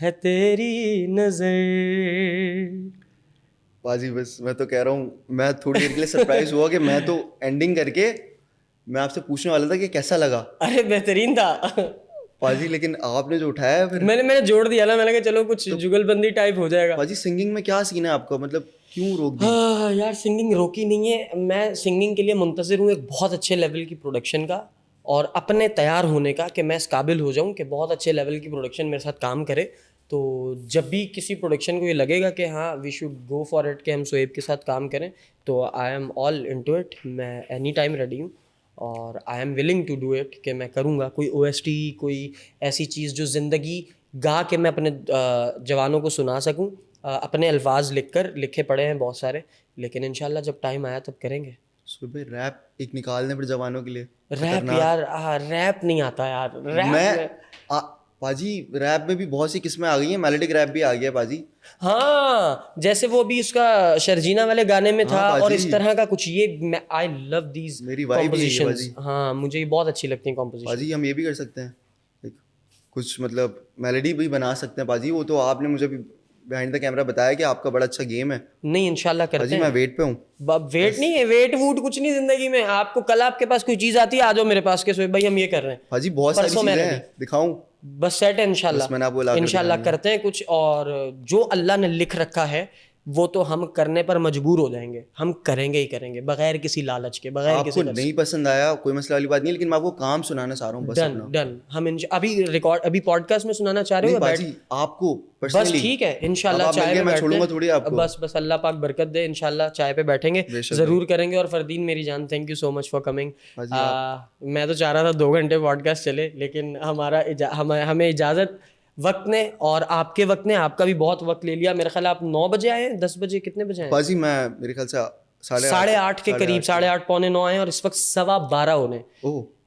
है तेरी नजर। पाजी बस मैं तो कह रहा हूँ, मैं थोड़ी देर के लिए सरप्राइज हुआ कि मैं तो एंडिंग करके मैं आपसे पूछने वाला था कि कैसा लगा अरे बेहतरीन था पाजी, लेकिन आपने जो उठाया फिर मैंने जोड़ दिया ना, मैंने कहा चलो कुछ जुगलबंदी टाइप हो जाएगा। पाजी सिंगिंग में क्या सीन है आपका, मतलब क्यों रोक दी? हाँ यार, सिंगिंग रोकी नहीं है, मैं सिंगिंग के लिए मुंतज़िर हूँ एक बहुत अच्छे लेवल की प्रोडक्शन का और अपने तैयार होने का कि मैं इस काबिल हो जाऊँ कि बहुत अच्छे लेवल की प्रोडक्शन मेरे साथ काम करे। तो जब भी किसी प्रोडक्शन को ये लगेगा कि हाँ we should go for it कि हम शोएब के साथ काम करें, तो I am all into it, मैं एनी टाइम रेडी हूँ और I am willing to do it कि मैं करूँगा कोई OST, कोई ऐसी चीज़ जो ज़िंदगी गा के मैं अपने जवानों को सुना सकूँ। अपने अल्फाज लिखे पड़े हैं बहुत सारे, लेकिन इंशाल्लाह जब टाइम आया तब करेंगे। सुबह रैप एक निकालने पर जवानों के लिए रैप यार, रैप नहीं आता यार रैप मैं पाजी रैप में भी बहुत सी किस्में आ गई हैं, मेलोडिक रैप भी आ गया पाजी। हाँ, जैसे वो भी उसका शर्जीना वाले गाने में था और इस तरह का कुछ, ये आई लव दीज मेरी वाइब ही है पाजी। हाँ, मुझे ये बहुत अच्छी लगती है कॉम्पोजिशन। पाजी हम ये भी कर सकते हैं, एक कुछ मतलब मेलोडी भी बना सकते हैं पाजी। वो तो आपने मुझे भी बिहाइंड द कैमरा बताया कि आपका बड़ा अच्छा गेम है। नहीं इंशाल्लाह करते पाजी हैं। मैं वेट पे हूँ। वेट नहीं है, वेट वूट कुछ नहीं जिंदगी में। आपको कल आपके पास कोई चीज आती है, आ जाओ मेरे पास के शोएब भाई हम ये कर रहे हैं। पाजी बहुत सारी चीजें हैं, दिखाऊं? बस सेट है इंशाल्लाह, इंशाल्लाह करते हैं कुछ, और जो अल्लाह ने लिख रखा है वो तो हम करने पर मजबूर हो जाएंगे, हम करेंगे ही करेंगे बगैर किसी लालच के, बगैर आपको किसी नहीं पसंद आया कोई मसला वाली बात नहीं, लेकिन मैं आपको काम सुनाना चाह रहा हूँ बस अपना। डन हम अभी पॉडकास्ट में सुनाना चाह रहे हो? बाजी आपको बस पर्सनली ठीक है, इंशाल्लाह चाय पे मैं छोड़ूंगा थोड़ी आपको। बस अल्लाह पाक बरकत दे, इंशाल्लाह चाय पे बैठेंगे, जरूर करेंगे। और फरदीन मेरी जान, thank you so much for coming. मैं तो चाह रहा था 2 घंटे पॉडकास्ट चले, लेकिन हमें इजाज़त वक्त ने और आपके वक्त ने, आपका भी बहुत वक्त ले लिया। मेरे ख्याल आप 9 बजे आए हैं, 10 बजे, कितने बजे आए? बाजी मैं मेरे ख्याल से 8:30 के करीब, 8:30 पौने 9 आए और इस वक्त 12:15 होने।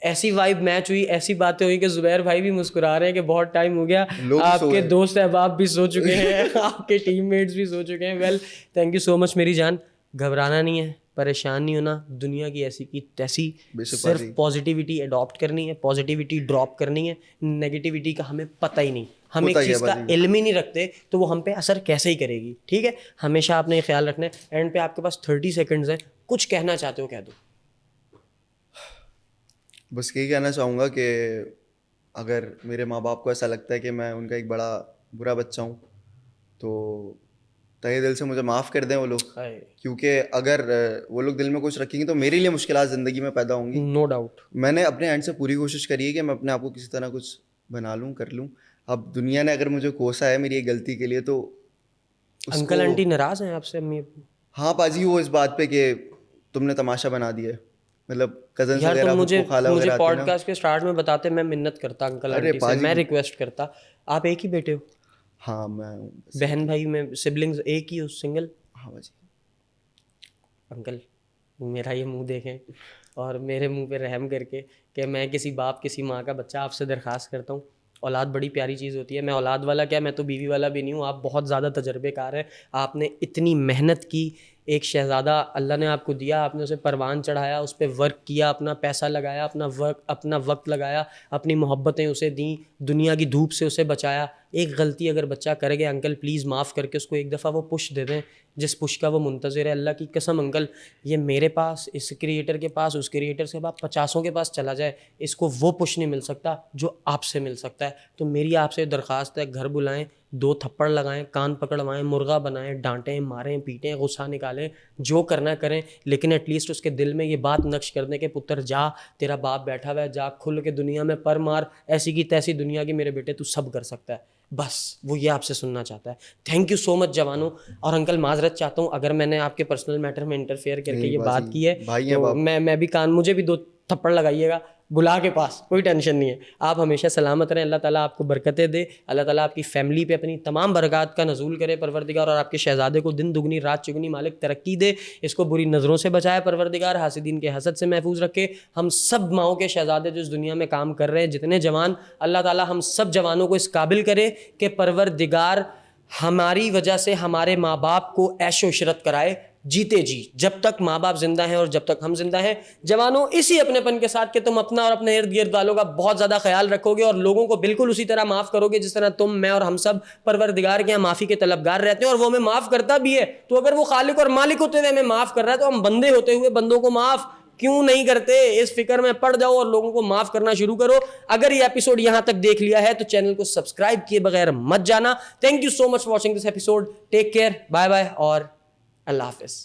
ऐसी वाइब मैच हुई, ऐसी बातें हुई कि जुबैर भाई भी मुस्कुरा रहे हैं कि बहुत टाइम हो गया, आपके दोस्त अहबाब भी सो चुके हैं आपके टीममेट्स भी सो चुके हैं। Well thank you so much मेरी जान। घबराना नहीं है, परेशान नहीं होना, दुनिया की ऐसी की तैसी, सिर्फ पॉजिटिविटी अडॉप्ट करनी है, पॉजिटिविटी ड्रॉप करनी है। नेगेटिविटी का हमें पता ही नहीं, हम एक चीज़ का इल्म ही नहीं रखते तो वो हम पे असर कैसे ही करेगी। ठीक है, हमेशा आपने ख्याल रखना है। एंड पे आपके पास 30 सेकंड्स हैं, कुछ कहना चाहते हो कह दो। बस यही कहना चाहूँगा कि अगर मेरे माँ बाप को ऐसा लगता है कि मैं उनका एक बड़ा बुरा बच्चा हूँ तो तहे दिल से मुझे माफ़ कर दें वो लोग, क्योंकि अगर वो लोग दिल में कुछ रखेंगे तो मेरे लिए मुश्किलात ज़िंदगी में पैदा होंगी। No doubt. मैंने अपने एंड से पूरी कोशिश करी है कि मैं अपने आप को किसी तरह कुछ बना लूँ, कर लूँ। अब दुनिया ने अगर मुझे कोसा है मेरी एक गलती के लिए तो अंकल आंटी नाराज़ हैं आपसे? अम्मी? हाँ पाजी, वो इस बात पे कि तुमने तमाशा बना दिया है, मतलब कजन यार वगैरह, मुझे खाला पॉडकास्ट के स्टार्ट में बताते, मैं मिन्नत करता अंकल आंटी से, मैं रिक्वेस्ट करता। आप एक ही बेटे हो? हाँ मैं बहन भाई में सिबलिंग्स एक ही हो, सिंगल? हाँ भाजी। अंकल मेरा ये मुंह देखें और मेरे मुंह पे रहम करके कि मैं किसी बाप किसी माँ का बच्चा आपसे दरख्वास्त करता हूँ, औलाद बड़ी प्यारी चीज़ होती है। मैं औलाद वाला क्या, मैं तो बीवी वाला भी नहीं हूँ। आप बहुत ज़्यादा तजर्बेकार हैं, आपने इतनी मेहनत की, एक शहज़ादा अल्लाह ने आपको दिया, आपने उसे परवान चढ़ाया, उस पर वर्क किया, अपना पैसा लगाया, अपना वक्त लगाया, अपनी मोहब्बतें उसे दी, दुनिया की धूप से उसे बचाया। एक गलती अगर बच्चा करेगा अंकल प्लीज़ माफ़ करके उसको एक दफ़ा वो पुश दे दें जिस पुश का वो मुंतज़िर है। अल्लाह की कसम अंकल, ये मेरे पास, इस क्रिएटर के पास, उस क्रिएटर से आप 50 के पास चला जाए, इसको वो पुश नहीं मिल सकता जो आपसे मिल सकता है। तो मेरी आपसे दरख्वास्त है, घर बुलाएं, 2 थप्पड़ लगाएं, कान पकड़वाएं, मुर्गा बनाएं, डांटें, मारें, पीटें, गुस्सा निकालें, जो करना करें, लेकिन एटलीस्ट उसके दिल में ये बात नक्श कर दें कि पुत्र जा, तेरा बाप बैठा हुआ है, जा खुल के दुनिया में पर मार, ऐसी की तैसी दुनिया की मेरे बेटे तू सब कर सकता है। बस वो ये आपसे सुनना चाहता है। थैंक यू सो मच जवानों। और अंकल माजरत चाहता हूँ अगर मैंने आपके पर्सनल मैटर में इंटरफेयर करके ये बात की है तो मैं भी मुझे भी 2 थप्पड़ लगाइएगा, बुला के पास, कोई टेंशन नहीं है। आप हमेशा सलामत रहें, अल्लाह ताला आपको बरकतें दे, अल्लाह ताला आपकी फैमिली पे अपनी तमाम बरक़ात का नज़ूल करे परवरदिगार, और आपके शहज़ादे को दिन दुगनी रात चुगनी मालिक तरक्की दे, इसको बुरी नज़रों से बचाए परवरदिगार, हासिदीन के हसद से महफूज रखे। हम सब माओं के शहज़ादे जो इस दुनिया में काम कर रहे हैं, जितने जवान, अल्लाह ताला हम सब जवानों को इस काबिल करे कि परवरदिगार हमारी वजह से हमारे माँ बाप को ऐशो इशरत कराए जीते जी, जब तक माँ बाप जिंदा हैं और जब तक हम जिंदा हैं। जवानों, इसी अपनेपन के साथ कि तुम अपना और अपने इर्द गिर्द वालों का बहुत ज़्यादा ख्याल रखोगे और लोगों को बिल्कुल उसी तरह माफ़ करोगे जिस तरह तुम, मैं और हम सब परवरदिगार के यहाँ माफ़ी के तलबगार रहते हैं, और वो हमें माफ़ करता भी है। तो अगर वो खालिक और मालिक होते हुए हमें माफ़ कर रहा है, तो हम बंदे होते हुए बंदों को माफ़ क्यों नहीं करते? इस फिक्र में पड़ जाओ और लोगों को माफ करना शुरू करो। अगर ये एपिसोड यहां तक देख लिया है तो चैनल को सब्सक्राइब किए बगैर मत जाना। Thank you so much for watching this episode. Take care, bye bye और अल्लाह हाफिज।